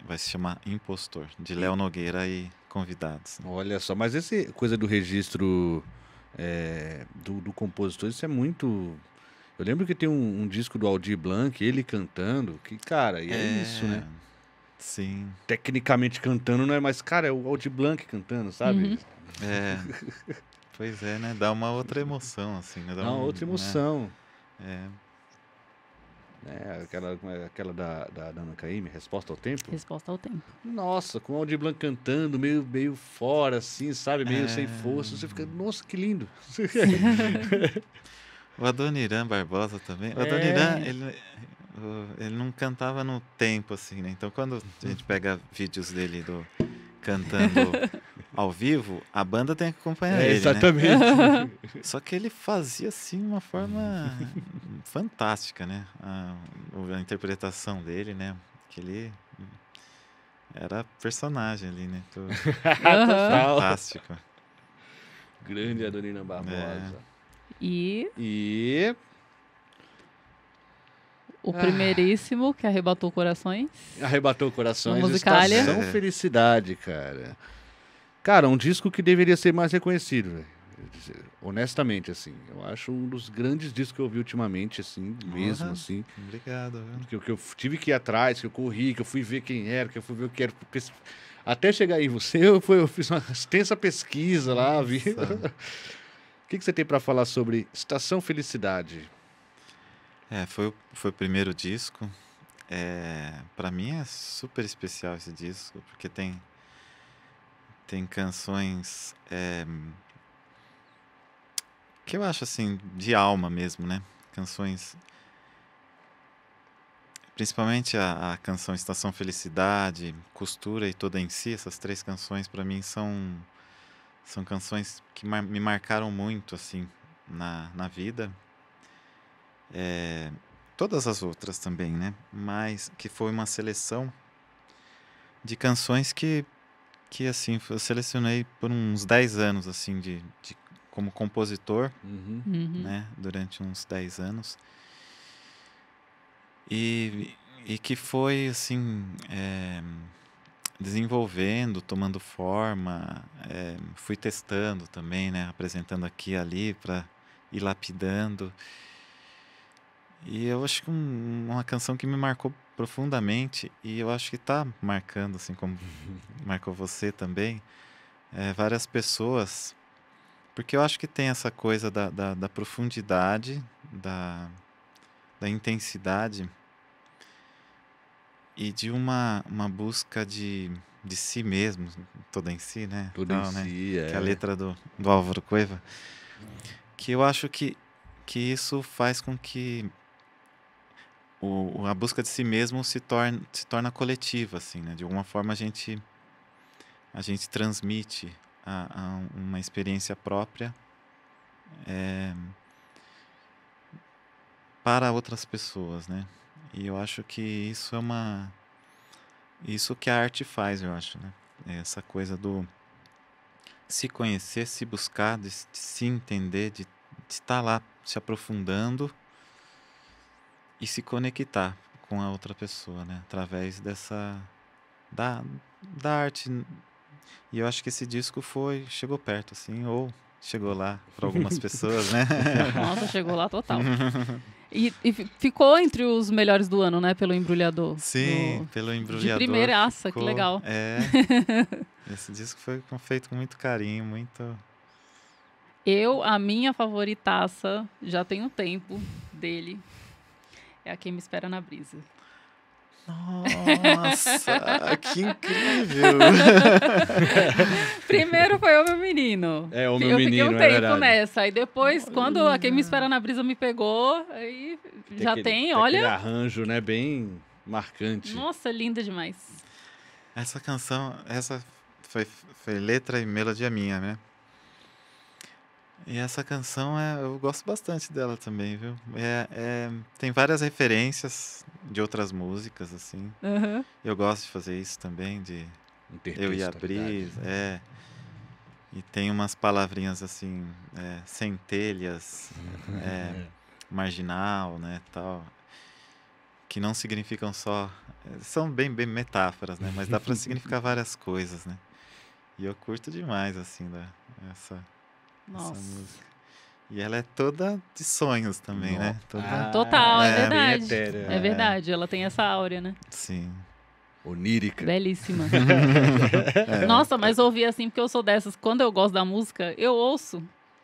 Vai se chamar Impostor, de Léo Nogueira e convidados. Olha só, mas essa coisa do registro do compositor, isso é muito... Eu lembro que tem um disco do Aldir Blanc, ele cantando, que, cara, é isso, né? Sim. Tecnicamente cantando, não é mais, cara, é o Aldir Blanc cantando, sabe? Pois é, né? Dá uma outra emoção, assim. Né? Dá uma outra emoção. Né? Aquela da Ana Caymmi, Resposta ao Tempo? Resposta ao Tempo. Nossa, com o Aldir Blanc cantando, meio fora, assim, sabe? Meio sem força. Você fica, nossa, que lindo. O Adoniran Barbosa também. O Adoniran, ele não cantava no tempo, assim, né? Então, quando a gente pega vídeos dele cantando ao vivo, a banda tem que acompanhar ele, exatamente. Né? Só que ele fazia, assim, uma forma fantástica, né? A interpretação dele, né? Que ele era personagem ali, né? Fantástico. Grande Adoniran Barbosa. E o primeiríssimo que arrebatou corações. Arrebatou corações. Musicalia. Estação Felicidade, cara. Cara, um disco que deveria ser mais reconhecido, velho. honestamente, assim, eu acho um dos grandes discos que eu ouvi ultimamente, assim, mesmo, assim. Obrigado. Que eu tive que ir atrás, que eu corri, que eu fui ver quem era, que eu fui ver o que era. Até chegar aí você, eu fiz uma extensa pesquisa lá, vi. O que você tem para falar sobre Estação Felicidade? Foi o primeiro disco. Para mim é super especial esse disco, porque tem canções que eu acho assim de alma mesmo, né? Canções, principalmente a canção Estação Felicidade, Costura e Toda em Si. Essas 3 canções para mim são canções que me marcaram muito assim na vida. Todas as outras também, né? Mas que foi uma seleção de canções que assim, eu selecionei por uns 10 anos, assim, como compositor, né? Durante uns 10 anos. E que foi, assim, desenvolvendo, tomando forma, fui testando também, né? Apresentando aqui e ali para ir lapidando. E eu acho que uma canção que me marcou profundamente, e eu acho que está marcando, assim como marcou você também, várias pessoas, porque eu acho que tem essa coisa da profundidade, da intensidade e de uma busca de si mesmo, Toda em Si, né? Toda em Si, Que é a letra do Álvaro Cueva, que eu acho que isso faz com que a busca de si mesmo se torna coletiva, assim, né? De alguma forma a gente transmite uma experiência própria para outras pessoas, né? E eu acho que isso isso que a arte faz, eu acho, né? Essa coisa do se conhecer, se buscar, de se entender, de estar lá se aprofundando e se conectar com a outra pessoa, né? Através da arte. E eu acho que esse disco chegou perto, assim, ou chegou lá para algumas pessoas, né? Nossa, chegou lá total. E ficou entre os melhores do ano, né? Pelo Embrulhador. Sim, pelo Embrulhador. De primeiraça, que legal. Esse disco foi feito com muito carinho, muito... A minha favoritaça, já tem um tempo dele, é a Quem Me Espera na Brisa. Nossa, que incrível! Primeiro foi O Meu Menino. O Meu Menino, eu fiquei um tempo nessa. Aí depois, quando a Quem Me Espera na Brisa me pegou, aí olha... Aquele arranjo, né, bem marcante. Nossa, linda demais. Essa canção, foi letra e melodia minha, né? E essa canção, eu gosto bastante dela também, viu? Tem várias referências de outras músicas, assim. Eu gosto de fazer isso também, de eu e a Brisa, E tem umas palavrinhas assim, centelhas, marginal, né, tal, que não significam só... São bem metáforas, né? Mas dá para significar várias coisas, né? E eu curto demais, assim, essa música. E ela é toda de sonhos também, né? Total, é verdade. É verdade, ela tem essa áurea, né? Sim. Onírica. Belíssima. Nossa, mas ouvir assim, porque eu sou dessas. Quando eu gosto da música, eu ouço.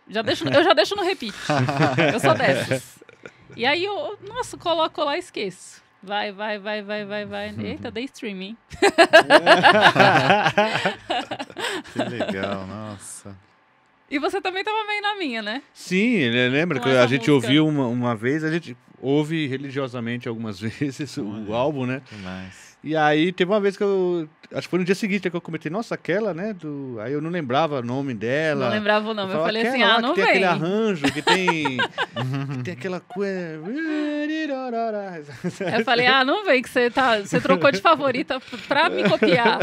Eu já deixo no repeat. Eu sou dessas. E aí eu, coloco lá e esqueço. Vai. Eita, dei streaming. Que legal, nossa. E você também estava bem na minha, né? Sim, lembra que a gente ouviu uma vez, a gente ouve religiosamente algumas vezes o álbum, né? Demais. E aí teve uma vez que acho que foi no dia seguinte que eu comentei, nossa, aquela, né? Aí eu não lembrava o nome dela. Não lembrava o nome, eu falei assim, não vem. Tem aquele arranjo, que tem aquela coisa... Eu falei, não vem, que você trocou de favorita pra me copiar.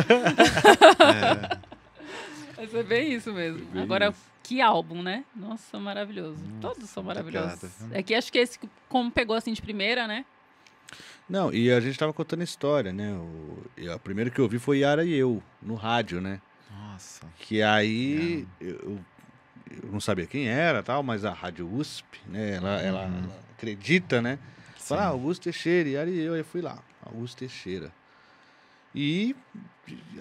Vai ser bem isso mesmo. Agora, que álbum, né? Nossa, maravilhoso. Todos são maravilhosos. É que acho que esse, como pegou assim de primeira, né? Não, e a gente tava contando a história, né? A primeira que eu ouvi foi Yara e Eu, no rádio, né? Nossa. Que aí eu não sabia quem era, tal, mas a Rádio USP, né? Ela acredita, né? Fala, Augusto Teixeira. E aí eu fui lá, Augusto Teixeira. E,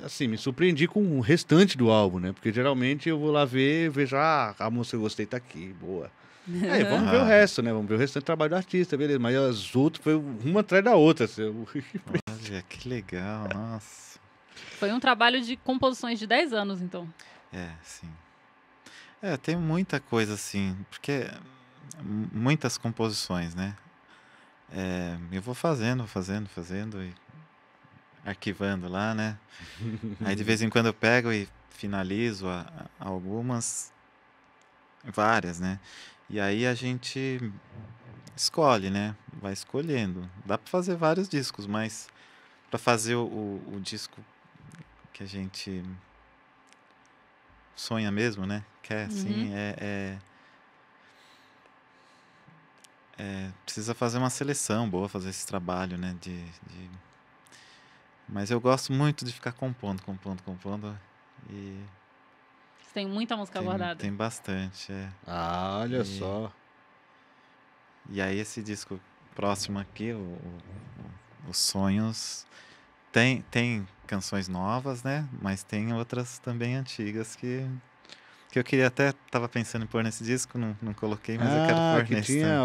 assim, me surpreendi com o restante do álbum, né? Porque geralmente eu vou lá vejo, a música que eu gostei tá aqui, boa. Aí, vamos ver o resto, né? Vamos ver o restante do trabalho do artista, beleza. Mas as outras foi uma atrás da outra. Assim. Olha, que legal, nossa. Foi um trabalho de composições de 10 anos, então. Sim. Tem muita coisa, assim, porque muitas composições, né? Eu vou fazendo e arquivando lá, né? Aí de vez em quando eu pego e finalizo algumas, várias, né? E aí a gente escolhe, né? Vai escolhendo. Dá para fazer vários discos, mas para fazer o disco que a gente sonha mesmo, né? Quer, assim, precisa fazer uma seleção boa, fazer esse trabalho, né? Mas eu gosto muito de ficar compondo. E você tem muita música guardada? Tem bastante, olha só. E aí esse disco próximo aqui, Os Sonhos, tem canções novas, né? Mas tem outras também antigas que eu queria até, tava pensando em pôr nesse disco, não coloquei, mas eu quero pôr que nesse tinha, também.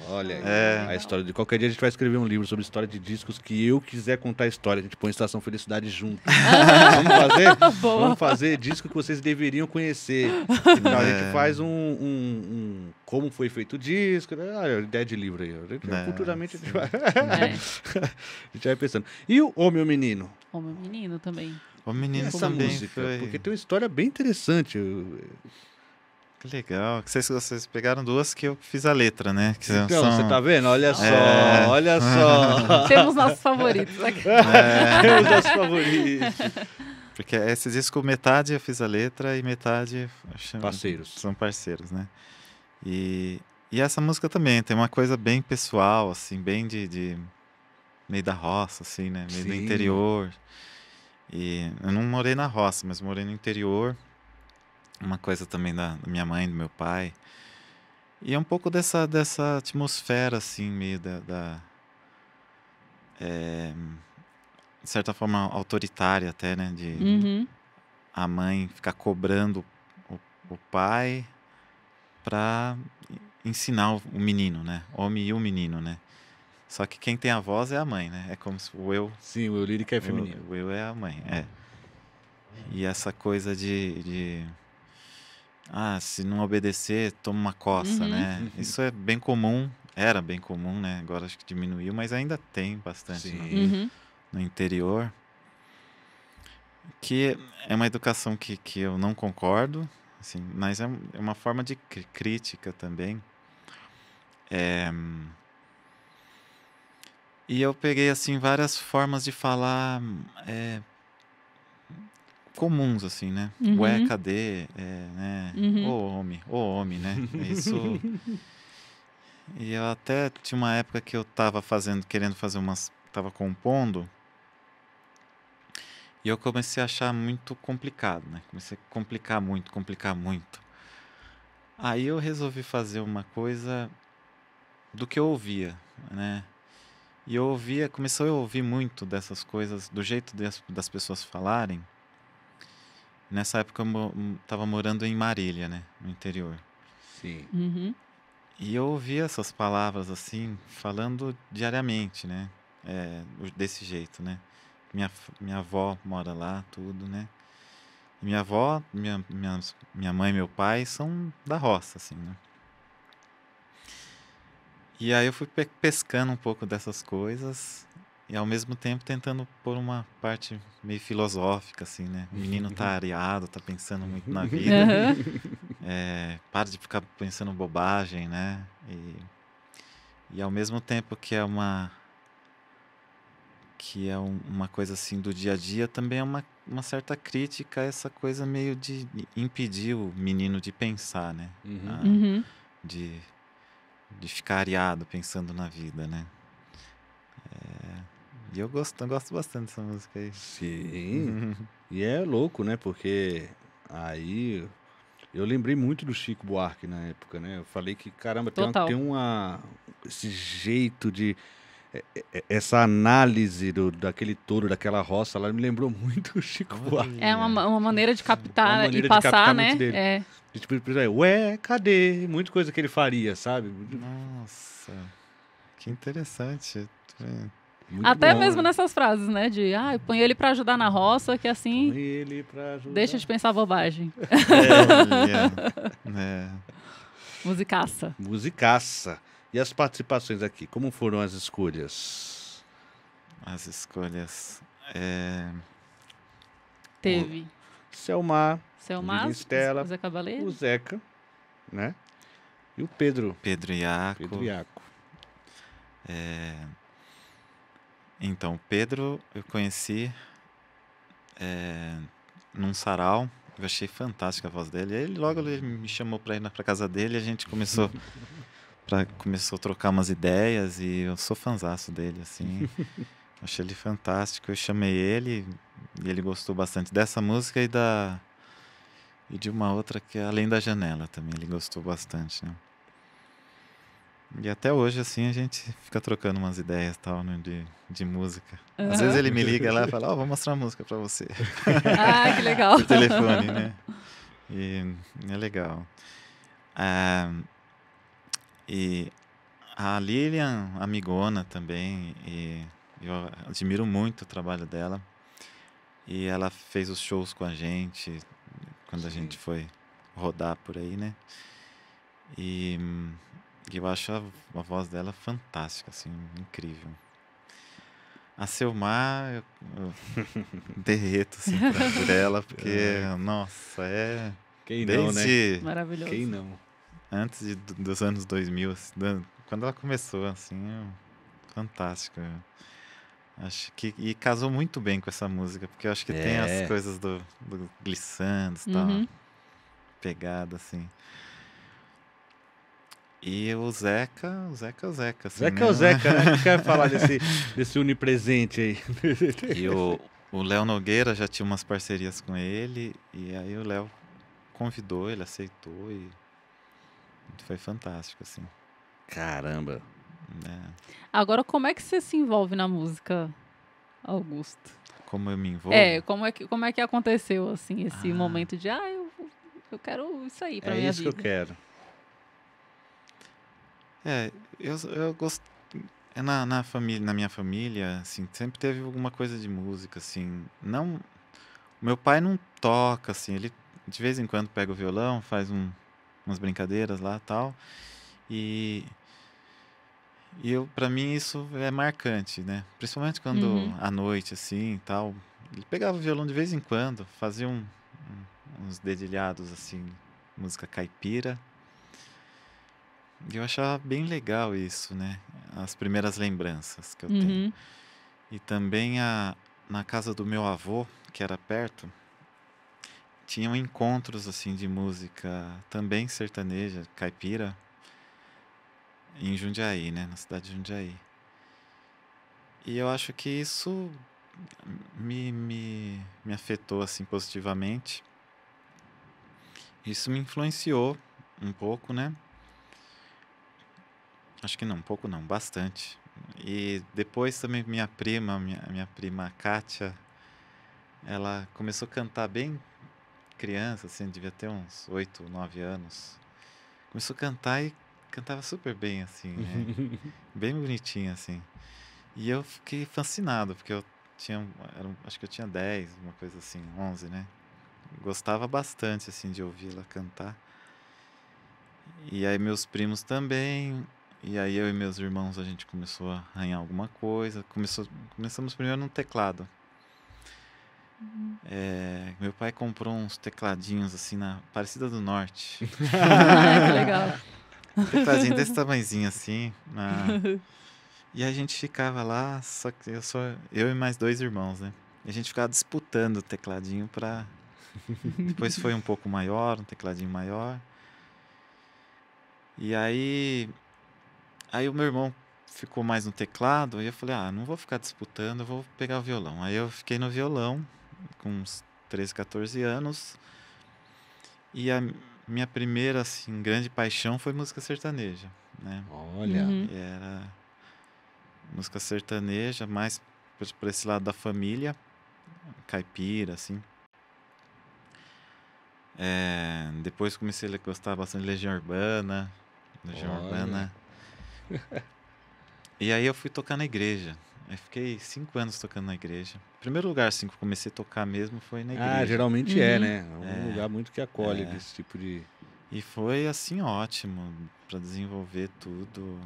olha a história de qualquer dia a gente vai escrever um livro sobre história de discos que eu quiser contar a história, a gente põe Estação Felicidade junto. Vamos fazer? Vamos fazer disco que vocês deveriam conhecer. Então, a gente faz um como foi feito o disco, né? Ideia de livro aí. Futuramente a gente vai... a gente vai pensando. E o Ô Meu Menino? Ô Meu Menino também. O Menino essa também música, porque tem uma história bem interessante. Que legal. Vocês pegaram duas que eu fiz a letra, né? Que então, você tá vendo? Olha só, olha só. Temos nossos favoritos aqui. Temos nossos favoritos. Porque esse disco, metade eu fiz a letra e metade... Parceiros. São parceiros, né? E essa música também tem uma coisa bem pessoal, assim, bem de meio da roça, assim, né? Meio do interior. E eu não morei na roça, mas morei no interior. Uma coisa também da minha mãe, do meu pai. E é um pouco dessa atmosfera, assim, meio de certa forma autoritária até, né? De a mãe ficar cobrando o pai para ensinar o menino, né? Homem e o menino, né? Só que quem tem a voz é a mãe, né? É como se o eu... Sim, o eu lírico é feminino. O eu é a mãe, E essa coisa de se não obedecer, toma uma coça, né? Isso é bem comum, era bem comum, né? Agora acho que diminuiu, mas ainda tem bastante no interior. Que é uma educação que eu não concordo, assim, mas é uma forma de crítica também. E eu peguei, assim, várias formas de falar comuns, assim, né? Ué, cadê? Né? Ô homem, né? Isso... E eu até tinha uma época que eu tava querendo fazer tava compondo, e eu comecei a achar muito complicado, né? Comecei a complicar muito. Aí eu resolvi fazer uma coisa do que eu ouvia, né? E comecei a ouvir muito dessas coisas, do jeito das pessoas falarem. Nessa época eu estava morando em Marília, né? No interior. Sim. E eu ouvia essas palavras assim, falando diariamente, né? Desse jeito, né? Minha avó mora lá, tudo, né? E minha avó, minha mãe e meu pai são da roça, assim, né? E aí eu fui pescando um pouco dessas coisas e ao mesmo tempo tentando pôr uma parte meio filosófica, assim, né? O menino tá areado, tá pensando muito na vida. Para de ficar pensando bobagem, né? E ao mesmo tempo que é uma coisa assim do dia a dia, também é uma certa crítica a essa coisa meio de impedir o menino de pensar, né? De ficar areado pensando na vida, né? E eu gosto bastante dessa música aí. Sim. E é louco, né? Porque aí Eu lembrei muito do Chico Buarque na época, né? Eu falei que, caramba, tem esse jeito de... Essa análise daquele touro, daquela roça lá, me lembrou muito o Chico Buarque. É uma maneira de captar e passar, né? É. Tipo, ué, cadê? Muita coisa que ele faria, sabe? Nossa, que interessante. Muito até bom, mesmo, né? Nessas frases, né? De, põe ele pra ajudar na roça, que assim... Põe ele pra ajudar. Deixa de pensar bobagem. Musicaça. Musicaça. E as participações aqui, como foram as escolhas? As escolhas... Teve... Selmar, Estela, o Zé Cabaleiro, o Zeca, né? E o Pedro. Pedro Iaco. Então, o Pedro eu conheci num sarau. Eu achei fantástica a voz dele. E ele logo me chamou para ir para casa dele e a gente começou a trocar umas ideias e eu sou fanzaço dele, assim. Achei ele fantástico. Eu chamei ele e ele gostou bastante dessa música e de uma outra que é Além da Janela também. Ele gostou bastante, né? E até hoje, assim, a gente fica trocando umas ideias tal, né, de música. Às vezes ele me liga lá e fala, vou mostrar a música pra você. Que legal. Por telefone, né? E é legal. E a Lilian, amigona também, e eu admiro muito o trabalho dela. E ela fez os shows com a gente, quando a gente foi rodar por aí, né? E eu acho a voz dela fantástica, assim, incrível. A Selmar, eu derreto, assim, por ela, porque, nossa, Quem não, desde... né? Maravilhoso. Quem não? Antes dos anos 2000, assim, quando ela começou, assim, fantástica. Acho que... E casou muito bem com essa música, porque eu acho que tem as coisas do glissando e tal, pegada, assim. E o Zeca, assim, Zeca é o Zeca, né? Eu quero falar desse onipresente aí. E o Léo Nogueira já tinha umas parcerias com ele, e aí o Léo convidou, ele aceitou e foi fantástico, assim. Caramba. Agora, como é que você se envolve na música, Augusto? Como eu me envolvo? Como é que aconteceu, assim, esse momento de, eu quero isso aí pra minha vida. É isso que eu quero. Eu gosto... Na minha família, assim, sempre teve alguma coisa de música, assim. Não... Meu pai não toca, assim, ele de vez em quando pega o violão, faz umas brincadeiras lá e tal. E pra mim isso é marcante, né? Principalmente quando à noite, assim, e tal. Ele pegava o violão de vez em quando, fazia uns dedilhados, assim, música caipira. E eu achava bem legal isso, né? As primeiras lembranças que eu tenho. E também na casa do meu avô, que era perto, tinham encontros assim de música também sertaneja, caipira, em Jundiaí, né? Na cidade de Jundiaí. E eu acho que isso me afetou assim positivamente. Isso me influenciou um pouco, né? Acho que não, um pouco não, bastante. E depois também minha prima Kátia, ela começou a cantar bem criança, assim, devia ter uns 8, 9 anos. Começou a cantar e cantava super bem, assim, né? Bem bonitinha, assim. E eu fiquei fascinado, porque eu tinha, acho que eu tinha 10, uma coisa assim, 11, né? Gostava bastante, assim, de ouvi-la cantar. E aí meus primos também... E aí eu e meus irmãos, a gente começou a arranhar alguma coisa. Começamos primeiro no teclado. Meu pai comprou uns tecladinhos assim na Aparecida do Norte. Que legal. Um tecladinho desse tamanhozinho assim. E a gente ficava lá, só que eu e mais 2 irmãos, né? E a gente ficava disputando o tecladinho pra... Depois foi um pouco maior, um tecladinho maior. E aí o meu irmão ficou mais no teclado, e eu falei, não vou ficar disputando, eu vou pegar o violão. Aí eu fiquei no violão, com uns 13, 14 anos, e minha primeira, assim, grande paixão foi música sertaneja, né? Olha. Uhum. Era música sertaneja, mais por esse lado da família, caipira, assim. Depois comecei a gostar bastante de Legião Urbana. E aí eu fui tocar na igreja. Aí fiquei 5 anos tocando na igreja. O primeiro lugar assim, que eu comecei a tocar mesmo foi na igreja. Geralmente né? É um lugar muito que acolhe desse tipo de... E foi assim ótimo para desenvolver tudo.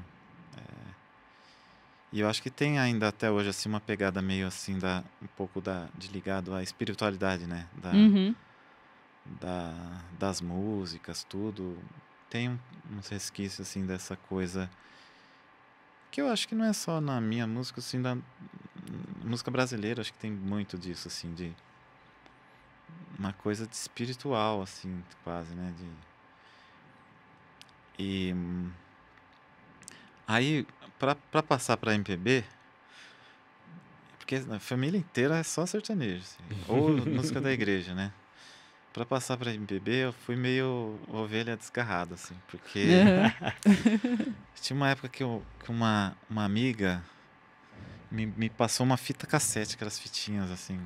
E eu acho que tem ainda até hoje assim uma pegada meio assim um pouco de ligado à espiritualidade, né? Das músicas, tudo. Tem uns resquícios assim dessa coisa que eu acho que não é só na minha música, assim, da música brasileira, acho que tem muito disso, assim, de uma coisa de espiritual, assim, quase, né? E aí, pra passar pra MPB, porque a família inteira é só sertanejo, assim, ou música da igreja, né? Pra passar pra MPB, eu fui meio ovelha desgarrada, assim, porque tinha uma época que uma amiga me passou uma fita cassete, aquelas fitinhas, assim.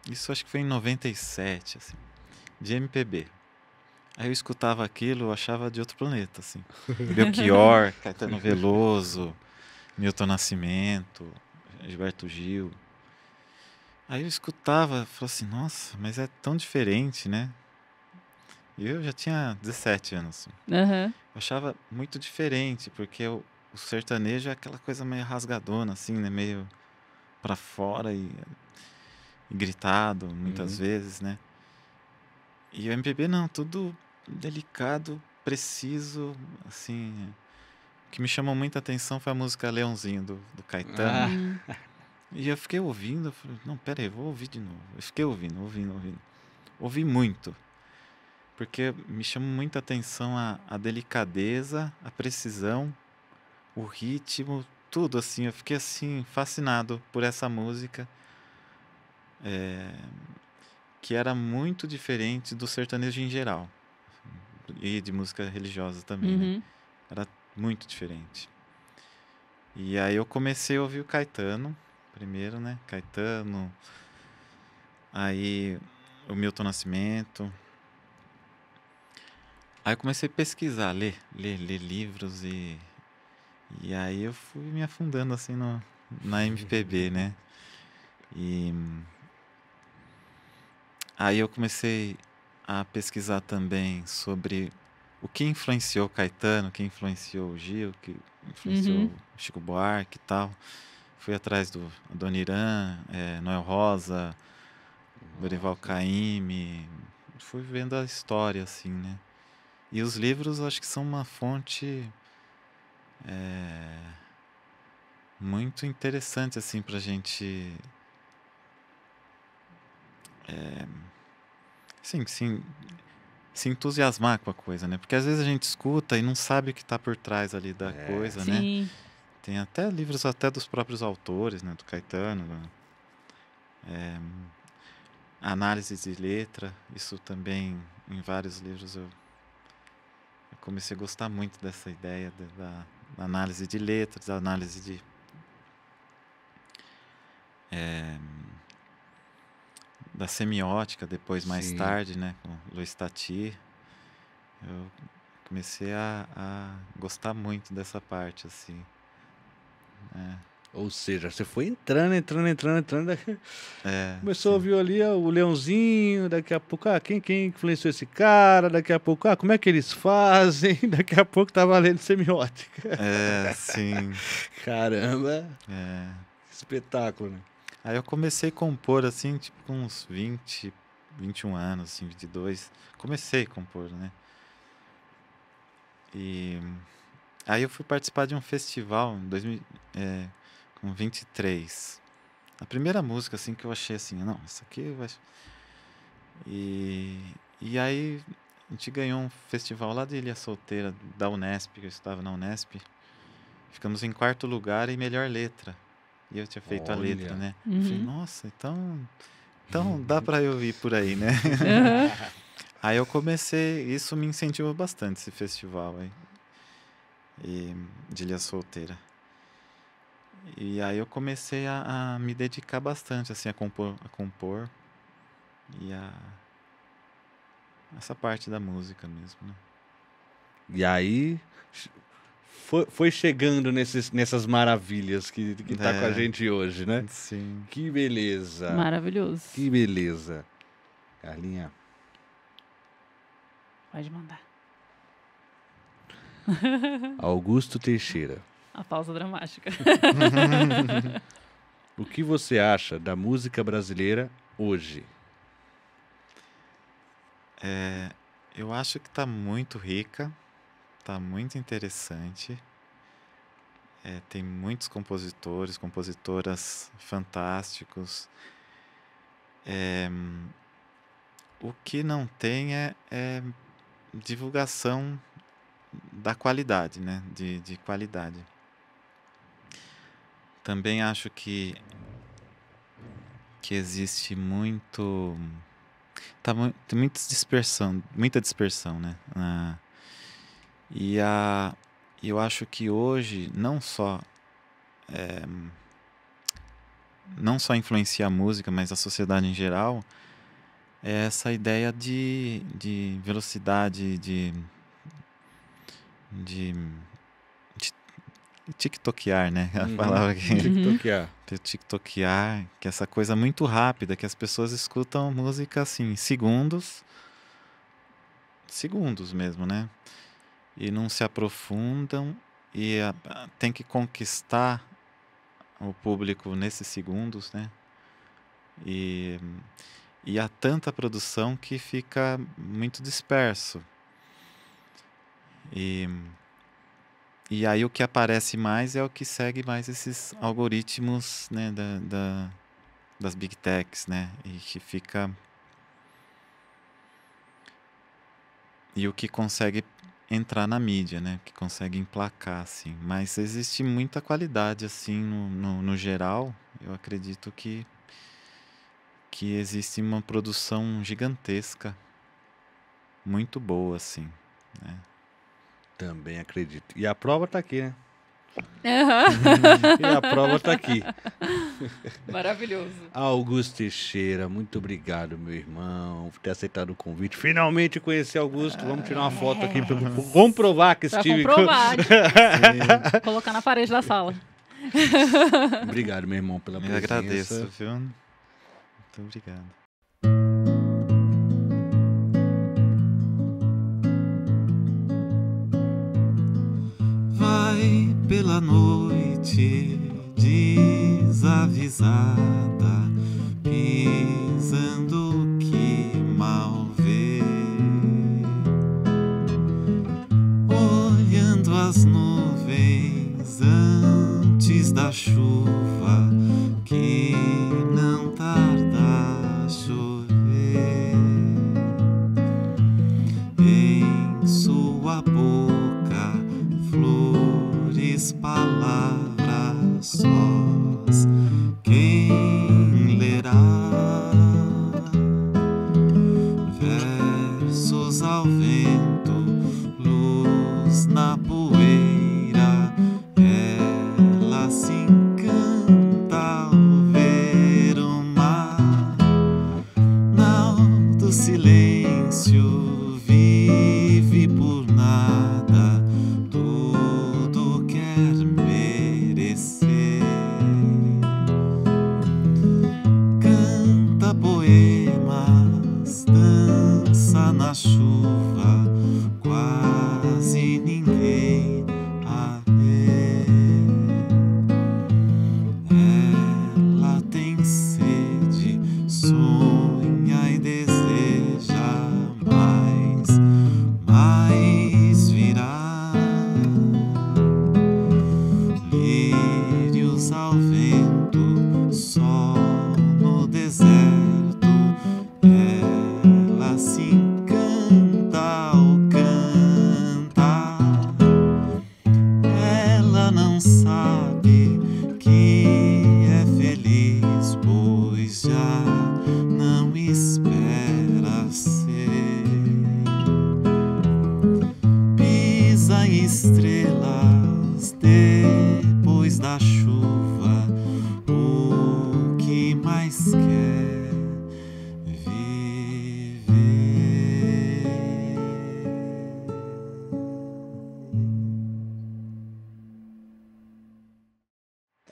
Isso acho que foi em 97, assim, de MPB. Aí eu escutava aquilo, eu achava de outro planeta, assim. Belchior, Caetano Veloso, Milton Nascimento, Gilberto Gil. Aí eu escutava, falava assim, nossa, mas é tão diferente, né? E eu já tinha 17 anos. Assim. Uhum. Eu achava muito diferente, porque o sertanejo é aquela coisa meio rasgadona, assim, né? Meio pra fora e gritado, muitas vezes, né? E o MPB não, tudo delicado, preciso, assim... O que me chamou muita atenção foi a música Leãozinho, do Caetano. E eu fiquei ouvindo, eu falei, não, peraí, vou ouvir de novo. Eu fiquei ouvindo. Ouvi muito. Porque me chamou muita atenção a delicadeza, a precisão, o ritmo, tudo assim. Eu fiquei assim, fascinado por essa música. Que era muito diferente do sertanejo em geral. E de música religiosa também, né? Era muito diferente. E aí eu comecei a ouvir o Caetano, primeiro, né? Caetano, aí o Milton Nascimento. Aí eu comecei a pesquisar, ler livros e aí eu fui me afundando assim na MPB, né? E aí eu comecei a pesquisar também sobre o que influenciou Caetano, o que influenciou o Gil, o que influenciou o Chico Buarque e tal. Fui atrás do Adoniran, Noel Rosa, Dorival Caymmi. Fui vendo a história, assim, né? E os livros, acho que são uma fonte muito interessante, assim, pra gente... sim, se entusiasmar com a coisa, né? Porque às vezes a gente escuta e não sabe o que está por trás ali da coisa, sim. né? Tem até livros até dos próprios autores, né? Do Caetano. Análise de letra, isso também, em vários livros eu comecei a gostar muito dessa ideia da análise de letras, da análise da semiótica, depois mais tarde, né, com Luiz Tati. Eu comecei a gostar muito dessa parte, assim. Ou seja, você foi entrando. Começou a sim. ouvir ali o Leãozinho, daqui a pouco, quem influenciou esse cara, daqui a pouco, como é que eles fazem, daqui a pouco tava lendo semiótica. Sim. Caramba. Que espetáculo, né? Aí eu comecei a compor, assim, tipo, com uns 20, 21 anos, assim, 22. Comecei a compor, né? E aí eu fui participar de um festival em com 23. A primeira música, assim, que eu achei assim, não, isso aqui vai... E aí a gente ganhou um festival lá de Ilha Solteira, da Unesp, que eu estava na Unesp. Ficamos em 4º lugar e melhor letra. E eu tinha feito a letra, né? Eu falei, nossa, então dá pra eu ir por aí, né? Aí eu comecei, isso me incentivou bastante, esse festival aí, de Ilha Solteira. E aí eu comecei a me dedicar bastante, assim, a compor e essa parte da música mesmo, né? E aí foi chegando nessas maravilhas que tá com a gente hoje, né? Sim. Que beleza. Maravilhoso. Que beleza. Carlinha. Pode mandar. Augusto Teixeira. A pausa dramática. O que você acha da música brasileira hoje? Eu acho que tá muito rica, tá muito interessante. Tem muitos compositores, compositoras fantásticos. O que não tem é divulgação da qualidade, né? De qualidade. Também acho que existe muito... tem muita dispersão, né? E eu acho que hoje não só influencia a música, mas a sociedade em geral, é essa ideia de velocidade, de tiktokear, né? A palavra aqui. TikTokear. TikTokear, que é essa coisa muito rápida, que as pessoas escutam música assim, em segundos mesmo, né? E não se aprofundam e tem que conquistar o público nesses segundos, né? E há tanta produção que fica muito disperso. E aí o que aparece mais é o que segue mais esses algoritmos, né, das big techs, né? E que fica... E o que consegue entrar na mídia, né? Que consegue emplacar, assim. Mas existe muita qualidade, assim, no geral. Eu acredito que existe uma produção gigantesca, muito boa, assim, né? Também acredito. E a prova tá aqui, né? Uhum. E a prova tá aqui. Maravilhoso. Augusto Teixeira, muito obrigado, meu irmão, por ter aceitado o convite. Finalmente conheci Augusto. Vamos tirar uma foto aqui para comprovar que estive... comprovar. Colocar na parede da sala. Obrigado, meu irmão, pela presença. Eu agradeço, viu? Muito obrigado. Vai pela noite desavisada, pisando que mal vê, olhando as nuvens antes da chuva que não tarda a chover. Em sua boca flores, palavras sós, quem lerá? mais quer viver.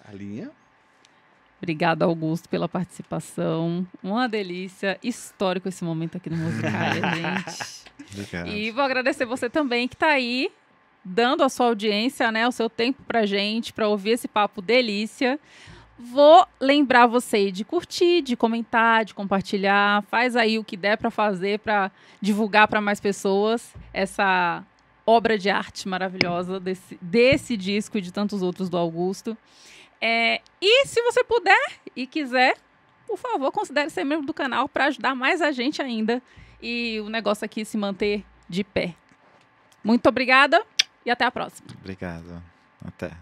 Alinha. Obrigada, Augusto, pela participação. Uma delícia, histórico esse momento aqui no Musicália, gente. Obrigado. E vou agradecer você também que está aí, dando a sua audiência, né, o seu tempo pra gente, para ouvir esse papo delícia. Vou lembrar você de curtir, de comentar, de compartilhar. Faz aí o que der para fazer para divulgar para mais pessoas essa obra de arte maravilhosa desse disco e de tantos outros do Augusto. E se você puder e quiser, por favor, considere ser membro do canal para ajudar mais a gente ainda e o negócio aqui se manter de pé. Muito obrigada e até a próxima. Obrigado. Até.